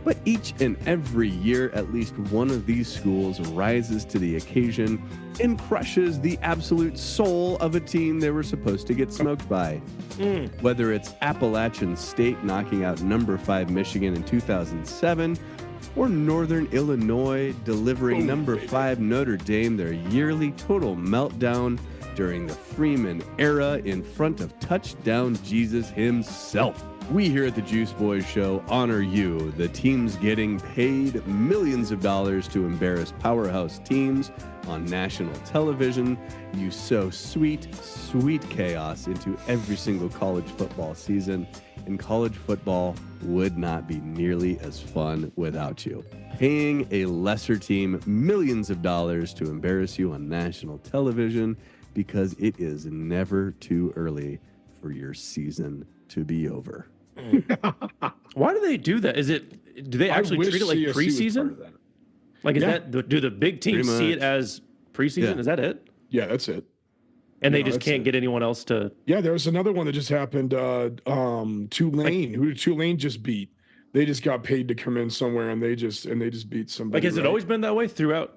But each and every year, at least one of these schools rises to the occasion and crushes the absolute soul of a team they were supposed to get smoked by. Whether it's Appalachian State knocking out number 5 Michigan in 2007, or Northern Illinois delivering number 5 Notre Dame their yearly total meltdown during the Freeman era in front of touchdown Jesus himself. We here at the Juice Boys Show honor you, the teams getting paid millions of dollars to embarrass powerhouse teams on national television. You sow sweet, sweet chaos into every single college football season, and college football would not be nearly as fun without you. Paying a lesser team millions of dollars to embarrass you on national television, because it is never too early for your season to be over. Why do they do that? Do they actually I wish treat it like CSU was part preseason? of that. Like, is Yeah. do the big teams Pretty see it much. as preseason? Yeah. Is that it? Yeah, that's it. And they No, just that's can't it. get anyone else to. Yeah, there was another one that just happened. Tulane. Who did Tulane just beat? They just got paid to come in somewhere, and they just beat somebody. Like, has it right? always been that way throughout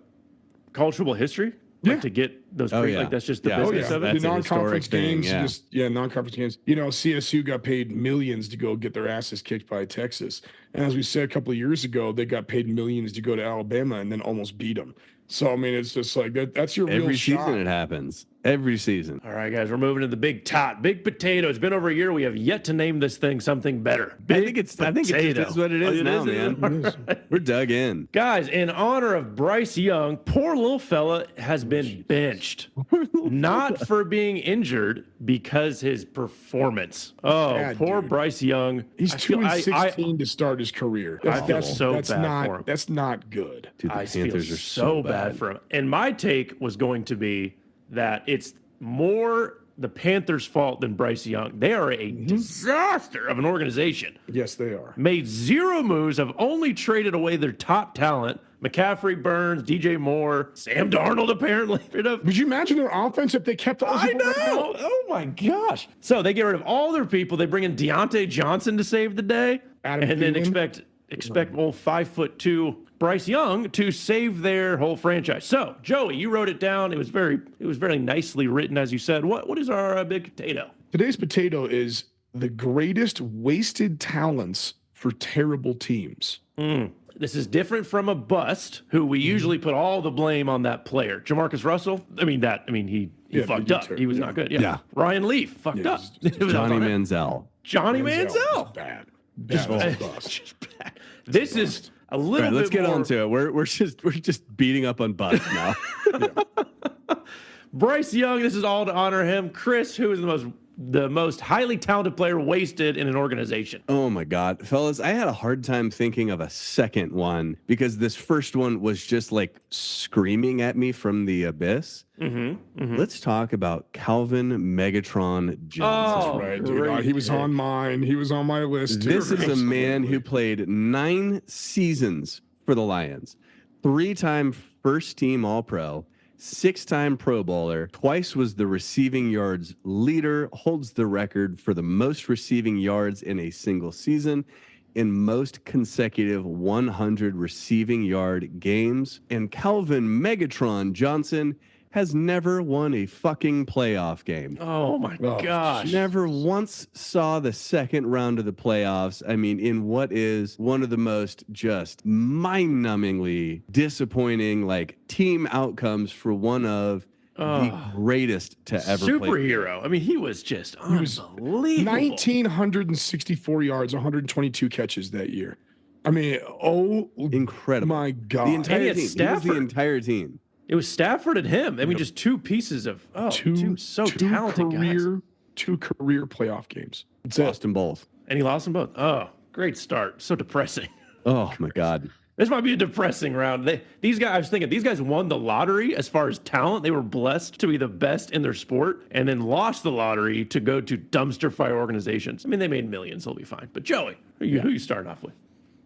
college football history? like Yeah. to get those Oh, yeah. like that's just the Yeah. business Oh, of yeah. it. That's The a non-conference historic thing, games, yeah. non-conference games. CSU got paid millions to go get their asses kicked by Texas, and as we said a couple of years ago, they got paid millions to go to Alabama and then almost beat them. So I mean, it's just like that's your real Every shot. season it happens. Every season. All right, guys, we're moving to the big tot, big potato. It's been over a year. We have yet to name this thing something better. Big I think it just is what it is now, man. We're dug in. Guys, in honor of Bryce Young, poor little fella has been benched. Not for being injured, because his performance. Oh, Bad, poor dude. Bryce Young. He's I 2-16 to start his career. feel so bad not for him. that's not good. Dude, the I feel Panthers are so bad for him. And my take was going to be that it's more the Panthers' fault than Bryce Young. They are a disaster of an organization. Yes, they are. Made zero moves, have only traded away their top talent. McCaffrey, Burns, DJ Moore, Sam Darnold, apparently. Would you imagine their offense if they kept all those I people right now? know. Oh my gosh. So they get rid of all their people. They bring in Deontay Johnson to save the day, Adam and then Thielen. expect old 5'2" Bryce Young to save their whole franchise. So Joey, you wrote it down. It was very nicely written, as you said. What is our big potato? Today's potato is the greatest wasted talents for terrible teams. This is different from a bust, who we usually put all the blame on that player. Jamarcus Russell. He Yeah, fucked he up. did He was yeah. not good. Yeah. Ryan Leaf fucked Yeah, up. just It was Johnny on it. Manziel. Johnny Manziel Manziel. was bad. Bad bust. Just bad. This is a little All right, bit let's get more. on to it. We're just beating up on Bust now. Bryce Young, this is all to honor him. Chris, who is the most highly talented player wasted in an organization? Oh my God, fellas, I had a hard time thinking of a second one because this first one was just like screaming at me from the abyss. Let's talk about Calvin Megatron Johnson. Oh, Right, dude. great He was pick. on mine. He was on my list. This too. is a man who played 9 seasons for the Lions, 3-time first team All-Pro, 6-time Pro Bowler, twice was the receiving yards leader, holds the record for the most receiving yards in a single season, in most consecutive 100 receiving yard games. And Calvin Megatron Johnson has never won a fucking playoff game. Oh my gosh. Never once saw the second round of the playoffs. I mean, in what is one of the most just mind-numbingly disappointing team outcomes for one of the greatest to ever play. Superhero. I mean, he was just unbelievable. 1,964 yards, 122 catches that year. I mean, Incredible. my God. The entire And he had team. He was Stafford. the entire team. It was Stafford and him. I mean, just two pieces of two talented guys. Two career playoff games. That's Lost it. them both. And he lost them both. Oh, great start. So depressing. Oh my God. This might be a depressing round. These guys, I was thinking, these guys won the lottery as far as talent. They were blessed to be the best in their sport and then lost the lottery to go to dumpster fire organizations. I mean, they made millions. They'll be fine. But Joey, who you starting off with?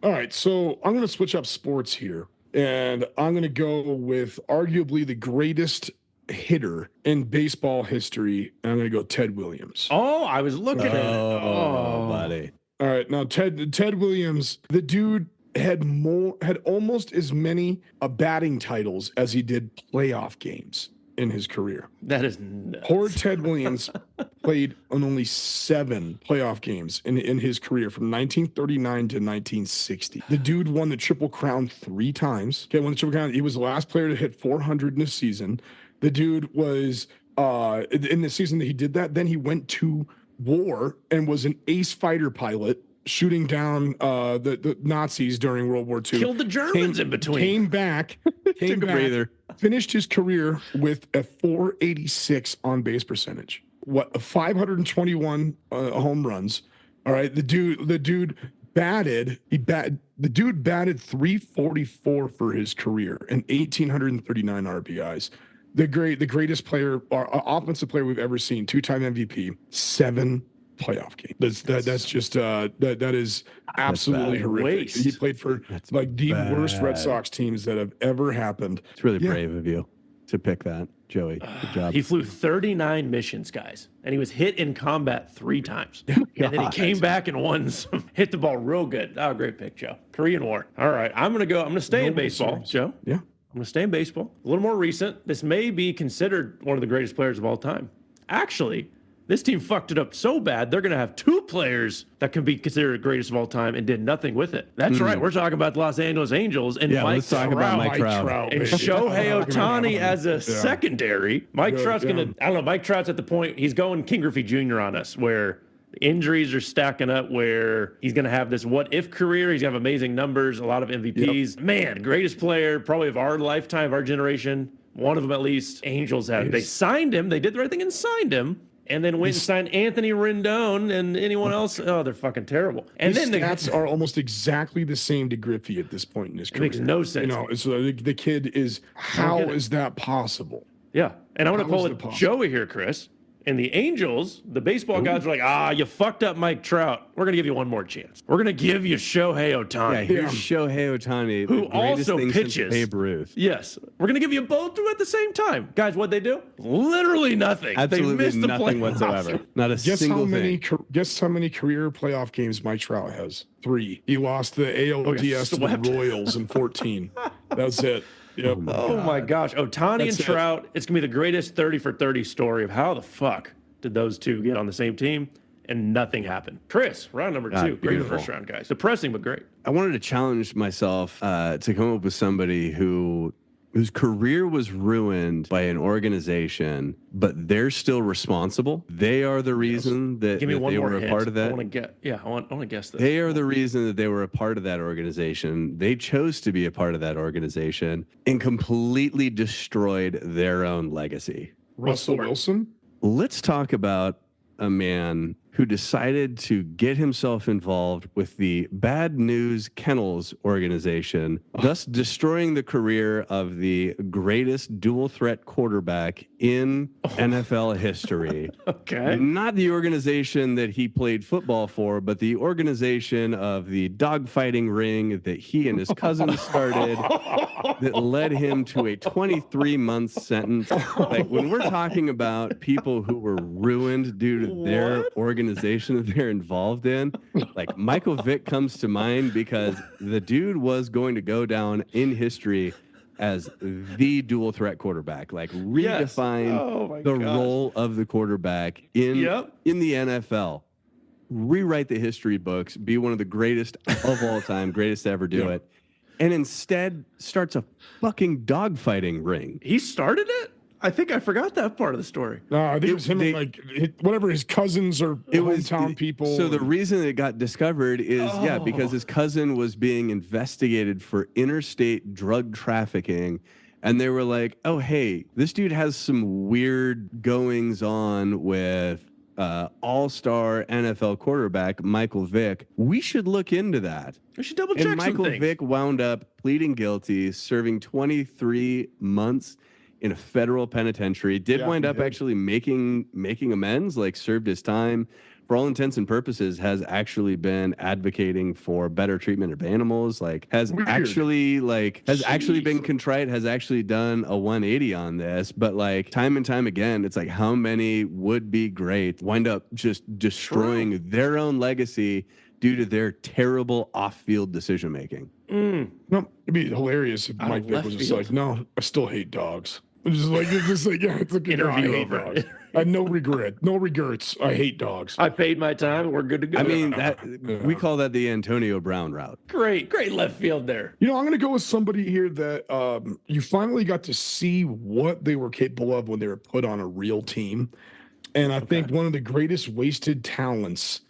All right, so I'm going to switch up sports here, and I'm going to go with arguably the greatest hitter in baseball history, and I'm going to go Ted Williams. Oh, I was looking at it. Oh, buddy. All right, now Ted Williams, the dude had almost as many batting titles as he did playoff games in his career. That is nuts. Poor Ted Williams played on only 7 playoff games in his career from 1939 to 1960. The dude won the Triple Crown 3 times. Okay, won the Triple Crown. He was the last player to hit 400 in a season. The dude was in the season that he did that. Then he went to war and was an ace fighter pilot, shooting down the Nazis during World War II. Killed the Germans in between. Came back, Took a breather. finished his career with a 486 on base percentage. What 521 home runs. All right, the dude batted 344 for his career and 1,839 RBIs. The greatest player, or offensive player we've ever seen, 2-time MVP, 7 playoff games. That's just that is absolutely bad. horrific. Waste. He played for the worst Red Sox teams that have ever happened. It's really brave of you to pick that, Joey. Good job. He flew 39 missions, guys, and he was hit in combat 3 times. And then he came back and won some, hit the ball real good. Oh, great pick, Joe. Korean War. All right, I'm gonna stay in baseball, Joe. Yeah. I'm going to stay in baseball. A little more recent. This may be considered one of the greatest players of all time. Actually, this team fucked it up so bad, they're going to have 2 players that can be considered the greatest of all time and did nothing with it. That's right. We're talking about the Los Angeles Angels and let's talk about Mike Trout. And Shohei Ohtani as a secondary. Mike Trout's going to, I don't know, Mike Trout's at the point, he's going King Griffey Jr. on us, where injuries are stacking up, where he's going to have this what-if career. He's going to have amazing numbers, a lot of MVPs. Man, greatest player probably of our lifetime, of our generation. One of them at least. Angels have. They signed him. They did the right thing and signed him. And then went and signed Anthony Rendon and anyone else. Oh, they're fucking terrible. And His then stats are almost exactly the same to Griffey at this point in his career. It makes no sense. You know, so the kid is, how is that possible? Yeah. And I'm going to How pull is it it possible? Joey here, Chris. And the Angels, the baseball gods are like, you fucked up Mike Trout. We're going to give you one more chance. We're going to give you Shohei Ohtani. Yeah, here's Shohei Ohtani, Who the greatest also thing pitches. since Babe Ruth. Yes. We're going to give you both two at the same time. Guys, what'd they do? Literally nothing. Absolutely they missed the nothing playoffs. whatsoever. Not a single thing. Guess how many career playoff games Mike Trout has? 3. He lost the ALDS to the swept. Royals in 14. That's it. Yep. Oh my gosh. Ohtani That's and it. Trout, it's going to be the greatest 30 for 30 story of how the fuck did those two get on the same team and nothing happened. Chris, round number 2. Great beautiful. first round, guys. Depressing, but great. I wanted to challenge myself to come up with somebody whose career was ruined by an organization, but they're still responsible. They are the reason that, Give me that one they more were hint. a part of that. I want to guess this. They are the reason that they were a part of that organization. They chose to be a part of that organization and completely destroyed their own legacy. Russell Wilson? Let's talk about a man who decided to get himself involved with the Bad News Kennels organization, thus destroying the career of the greatest dual threat quarterback in NFL history. Okay. Not the organization that he played football for, but the organization of the dogfighting ring that he and his cousin started that led him to a 23-month sentence. Like, when we're talking about people who were ruined due to their organization that they're involved in, like, Michael Vick comes to mind because the dude was going to go down in history as the dual threat quarterback, like redefine the role of the quarterback in the NFL, rewrite the history books, be one of the greatest of all time, greatest to ever do it, and instead starts a fucking dogfighting ring. He started it? I think I forgot that part of the story. No, I think it was him and like whatever his cousins or hometown people. So the reason it got discovered is because his cousin was being investigated for interstate drug trafficking, and they were like, "Oh, hey, this dude has some weird goings on with all-star NFL quarterback Michael Vick. We should look into that." We should double check And Michael some things. Vick wound up pleading guilty, serving 23 months in a federal penitentiary. Wind up actually making amends, like served his time. For all intents and purposes, has actually been advocating for better treatment of animals. Like, has actually been contrite. Has actually done a 180 on this. But like, time and time again, it's like, how many would be great wind up just destroying their own legacy due to their terrible off-field decision making. No, it'd be hilarious if Mike Vick was just like, "No, I still hate dogs." It's like Interview I hate over. dogs. I have no regrets. I hate dogs. I paid my time. We're good to go. I mean, we call that the Antonio Brown route. great left field there. You know, I'm going to go with somebody here that you finally got to see what they were capable of when they were put on a real team. And I think one of the greatest wasted talents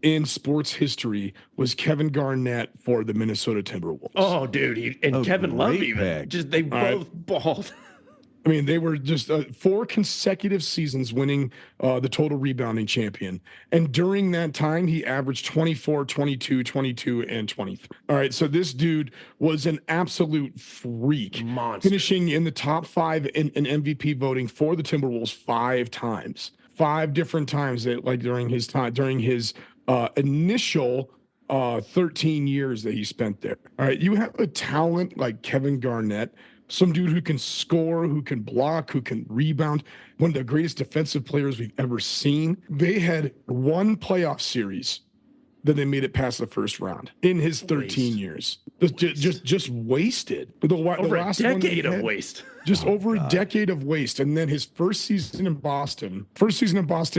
in sports history was Kevin Garnett for the Minnesota Timberwolves. Oh, dude. Kevin Love great even. pick. Just they both balled. I mean, they were just 4 consecutive seasons winning the total rebounding champion. And during that time, he averaged 24, 22, 22, and 23. All right, so this dude was an absolute freak. Monster. Finishing in the top 5 in MVP voting for the Timberwolves 5 times. 5 different times that, like, during his initial 13 years that he spent there. All right, you have a talent like Kevin Garnett, some dude who can score, who can block, who can rebound, one of the greatest defensive players we've ever seen. They had one playoff series that they made it past the first round in his 13 years. Just wasted. Over a decade of waste. Just over a decade of waste. And then his first season in Boston,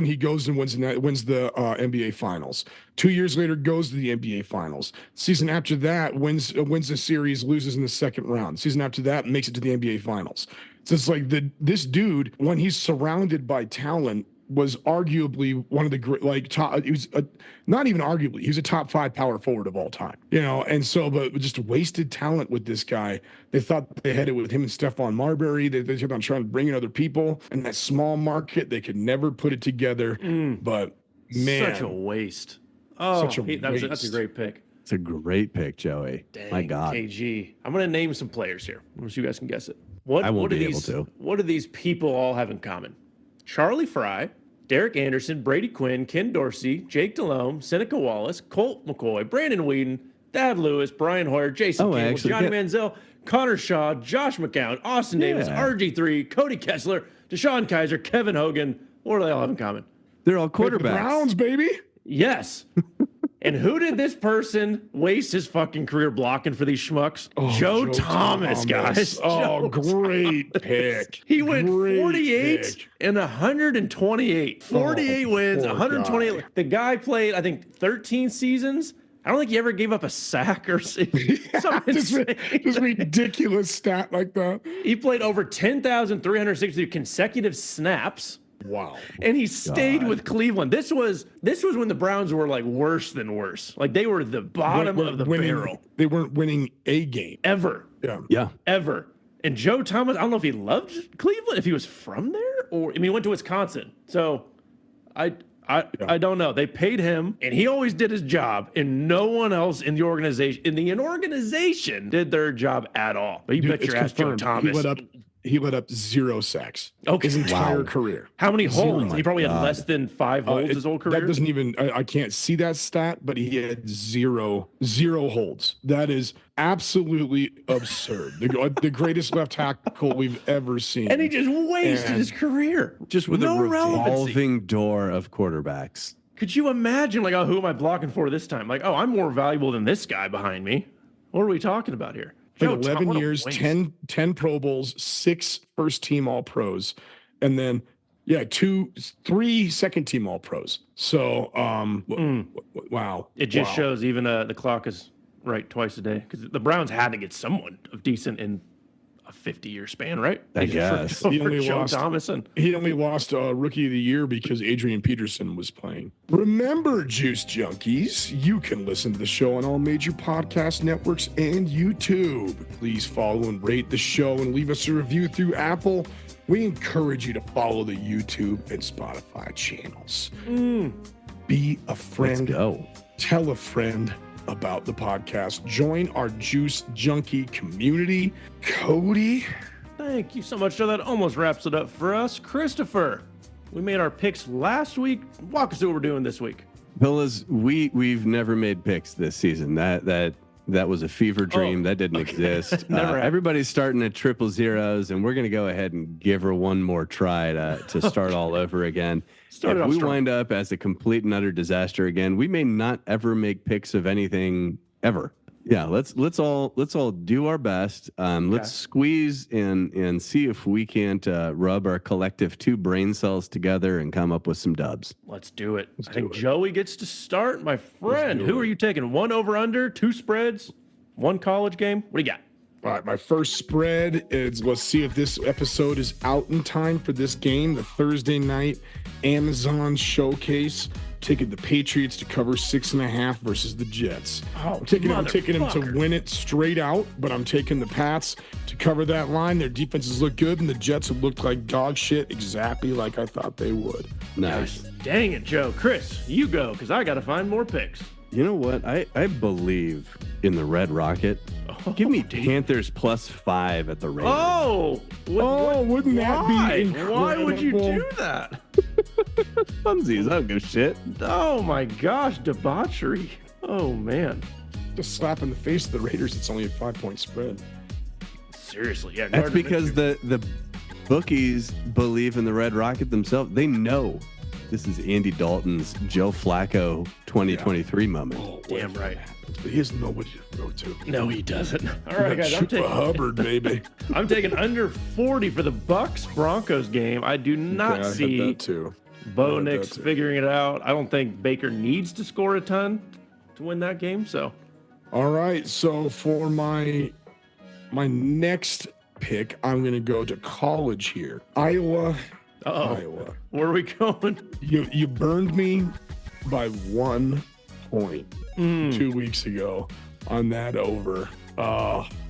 he goes and wins the NBA Finals. 2 years later, goes to the NBA Finals. Season after that, wins the series, loses in the second round. Season after that, makes it to the NBA Finals. So it's like this dude, when he's surrounded by talent, was arguably one of the great, top. He was not even arguably. He was a top 5 power forward of all time. And so, but just wasted talent with this guy. They thought they had it with him and Stephon Marbury. They kept on trying to bring in other people. And that small market, they could never put it together. But man, such a waste. Oh, that's a great pick. It's a great pick, Joey. Dang, my God. KG. I'm going to name some players here. I wish you guys can guess it. I won't be able to. What do these people all have in common? Charlie Fry, Derek Anderson, Brady Quinn, Ken Dorsey, Jake Delhomme, Seneca Wallace, Colt McCoy, Brandon Whedon, Thad Lewis, Brian Hoyer, Jason Campbell, Johnny Manziel, Connor Shaw, Josh McCown, Austin Davis, RG3, Cody Kessler, Deshaun Kaiser, Kevin Hogan. What do they all have in common? They're all quarterbacks. The Browns, baby. Yes. And who did this person waste his fucking career blocking for these schmucks? Joe Thomas, guys. Oh, great pick. He went 48 and 128. 48 wins, 128. Guy. The guy played, I think, 13 seasons. I don't think he ever gave up a sack or something. This ridiculous stat like that. He played over 10,363 consecutive snaps. Wow. And he stayed with Cleveland. This was when the Browns were like worse than worse. Like they were the bottom of the barrel. They weren't winning a game. Ever. Yeah. Ever. And Joe Thomas, I don't know if he loved Cleveland, if he was from there, or he went to Wisconsin. So I don't know. They paid him and he always did his job, and no one else in the organization did their job at all. But you bet your ass Joe Thomas. He let up 0 sacks his entire career. How many holds? He probably had less than 5 holds his whole career. That doesn't even, I can't see that stat, but he had zero holds. That is absolutely absurd. The greatest left tackle we've ever seen. And he just wasted his career. Just with a revolving door of quarterbacks. Could you imagine, like, who am I blocking for this time? Like, I'm more valuable than this guy behind me. What are we talking about here? Like 11 years, 10 Pro Bowls, 6 first-team All-Pros, and then, 3 second-team All-Pros. So, wow. It just shows even the clock is right twice a day, because the Browns had to get someone of decent in a 50-year span, right? I guess. He only lost Rookie of the Year because Adrian Peterson was playing. Remember, Juice Junkies, you can listen to the show on all major podcast networks and YouTube. Please follow and rate the show and leave us a review through Apple. We encourage you to follow the YouTube and Spotify channels. Be a friend. Let's go. Tell a friend about the podcast. Join our Juice Junkie community. Cody. Thank you so much, Joe. That almost wraps it up for us. Christopher, we made our picks last week. Walk us through what we're doing this week. Fellas, we've never made picks this season. That was a fever dream. That didn't exist. Everybody's starting at 000s, and we're going to go ahead and give her one more try to start all over again. If we wind up as a complete and utter disaster again, we may not ever make picks of anything ever. Yeah, let's all do our best. Let's squeeze and see if we can't rub our collective 2 brain cells together and come up with some dubs. Let's do it. I think Joey gets to start, my friend. Who are you taking? 1 over/under, 2 spreads, 1 college game? What do you got? All right, my first spread is, let's see if this episode is out in time for this game, the Thursday night Amazon showcase. Taking the Patriots to cover 6.5 versus the Jets. I'm taking them to win it straight out, but I'm taking the Pats to cover that line. Their defenses look good, and the Jets have looked like dog shit, exactly like I thought they would. Nice. Dang it, Joe. Chris, you go, because I got to find more picks. You know what? I believe in the Red Rocket. Give me Panthers +5 at the Raiders. Wouldn't that be incredible? Why would you do that? Funsies, I don't give a shit. Oh my gosh, debauchery. Oh man. Just slap in the face of the Raiders. It's only a 5-point spread. Seriously, yeah. That's because the bookies believe in the Red Rocket themselves. They know this is Andy Dalton's Joe Flacco 2023 moment. Oh, Damn right. He has nobody to throw to. No, he doesn't. All right, guys. Chupa Hubbard, baby. I'm taking under 40 for the Bucks Broncos game. I do not I had see that too. Bo I had Nix that too. figuring it out. I don't think Baker needs to score a ton to win that game. So, All right, so for my next pick, I'm going to go to college here. Iowa. Iowa. where are we going? You burned me by 1 point 2 weeks ago on that over.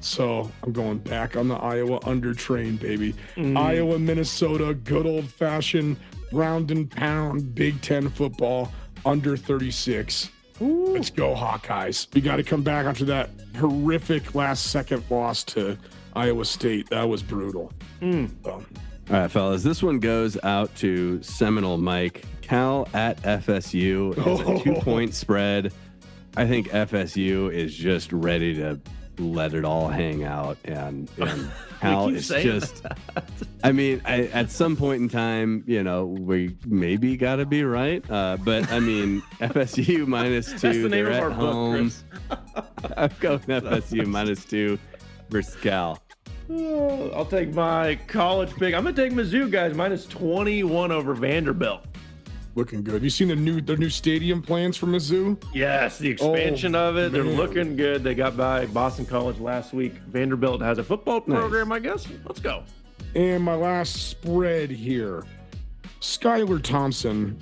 So I'm going back on the Iowa under train, baby. Iowa, Minnesota, good old fashioned round and pound Big Ten football under 36. Let's go Hawkeyes. We got to come back after that horrific last second loss to Iowa State. That was brutal. So, All right, fellas, this one goes out to Seminole Mike. Cal at FSU. It's a 2-point spread. I think FSU is just ready to let it all hang out, and Cal keep is saying just. I mean, at some point in time, we maybe got to be right, but I mean, FSU -2. That's the name They're of at our book, home. Chris. I'm going FSU -2 versus Cal. Oh, I'll take my college pick. I'm going to take Mizzou, guys, -21 over Vanderbilt. looking good. You seen their new stadium plans for Mizzou? Yes, the expansion of it. They're man. looking good. They got by Boston College last week. Vanderbilt has a football program, I guess. Let's go. And my last spread here, Skylar Thompson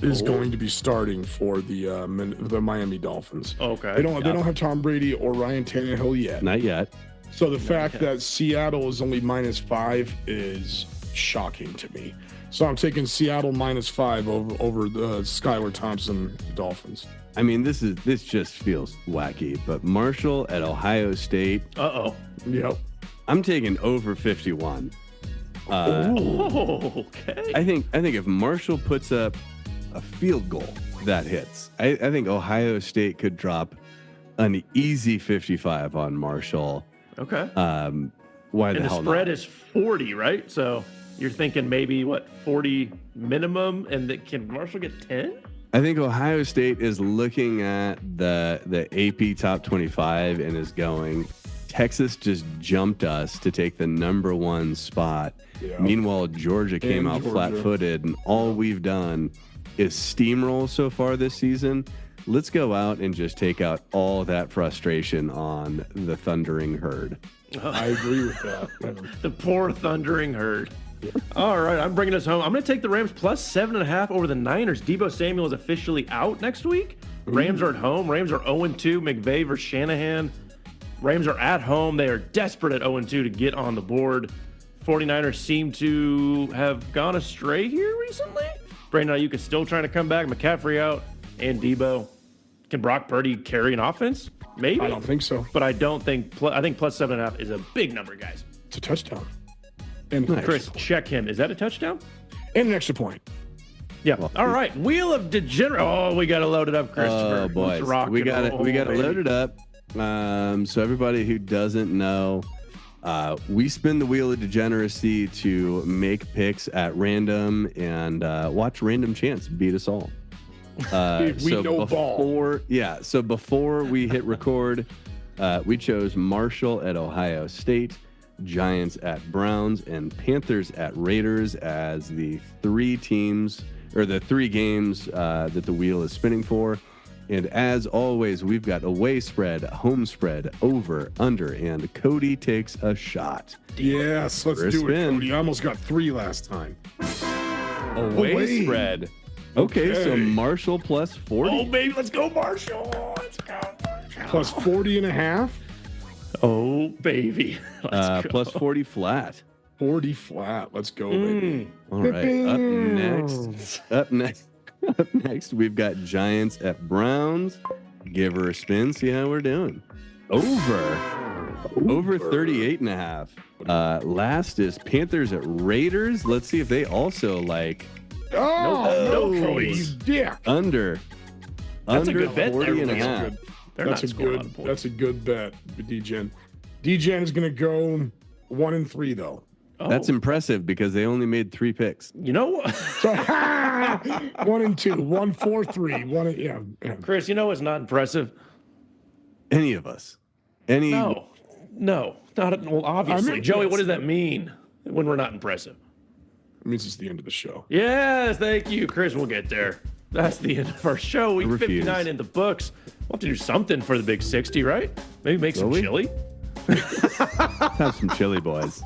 is going to be starting for the Miami Dolphins. Okay. They don't have Tom Brady or Ryan Tannehill yet. Not yet. So the fact that Seattle is only -5 is shocking to me. So I'm taking Seattle -5 over the Skylar Thompson Dolphins. I mean, this just feels wacky, but Marshall at Ohio State. Yep. I'm taking over 51. Okay. I think if Marshall puts up a field goal, that hits. I think Ohio State could drop an easy 55 on Marshall. Okay. Why the And the hell spread not? is 40, right? So you're thinking maybe, 40 minimum, and can Marshall get 10? I think Ohio State is looking at the AP top 25 and is going, Texas just jumped us to take the #1 spot. Yeah. Meanwhile, Georgia came And out Georgia. flat-footed, and all we've done is steamroll so far this season. Let's go out and just take out all that frustration on the Thundering Herd. I agree with that. The poor Thundering Herd. All right, I'm bringing us home. I'm going to take the Rams +7.5 over the Niners. Debo Samuel is officially out next week. Rams are at home. Rams are 0-2. McVay versus Shanahan. Rams are at home. They are desperate at 0-2 to get on the board. 49ers seem to have gone astray here recently. Brandon Ayuk is still trying to come back. McCaffrey out and Debo. Can Brock Purdy carry an offense? Maybe. I don't think so. But I don't think. I think +7.5 is a big number, guys. It's a touchdown. And Chris, check him. Is that a touchdown? and an extra point. Yeah. All right. Wheel of Degenerate. Oh, we got to load it up, Christopher. Oh, boys. Let's rock We and got it. roll, We got it baby. loaded up. So everybody who doesn't know, we spin the wheel of degeneracy to make picks at random and watch random chance beat us all. We know ball. So before we hit record, we chose Marshall at Ohio State, Giants at Browns, and Panthers at Raiders as the three games that the wheel is spinning for. And as always, we've got away spread, home spread, over, under, and Cody takes a shot. Yes, let's First do spin. it, Cody. I almost got 3 last time. Away spread. Okay, so Okay. Marshall +40. Oh, baby. Let's go, Marshall. Let's go, Marshall. Plus 40.5. Oh, baby. Let's go. +40 flat. 40 flat. Let's go, baby. All right, up next, we've got Giants at Browns. Give her a spin, see how we're doing. Over 38.5. Last is Panthers at Raiders. Let's see if they also like Oh, no, Cody, Cody. you dick. under That's a good bet. 40 and a Everybody's half. good. They're That's not a scoring good. on points. That's a good bet, DGen. DGen is gonna go 1-3 though. Oh, That's impressive because they only made 3 picks. you know what? So, 1 and 2, 1, 4, 3, 1. Yeah. Chris, you know what's not impressive? Any of us. Any. No, not well. Obviously, I mean, Joey. yes. What does that mean when we're not impressive? It means it's the end of the show. Yes, thank you, Chris. We'll get there. That's the end of our show. Week 59 in the books. We'll have to do something for the big 60, right? Maybe make some chili. Have some chili, boys.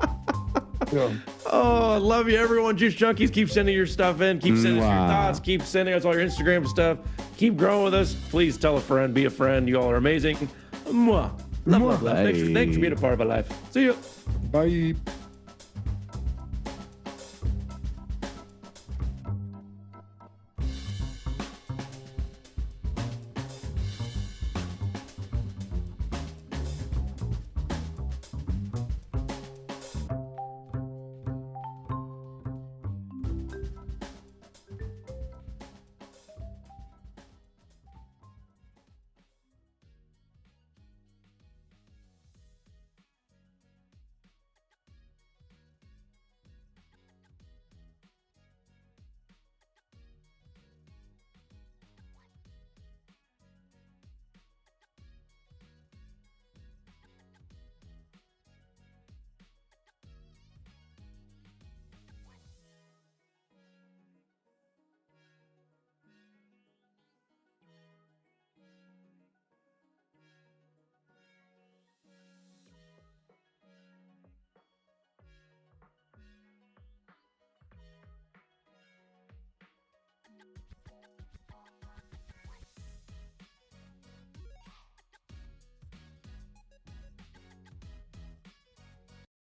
Yeah. Oh, I love you, everyone. Juice Junkies, keep sending your stuff in. Keep sending us your thoughts. Keep sending us all your Instagram stuff. Keep growing with us. Please tell a friend. Be a friend. You all are amazing. Mwah. Love. Thanks for being a part of our life. See you. Bye.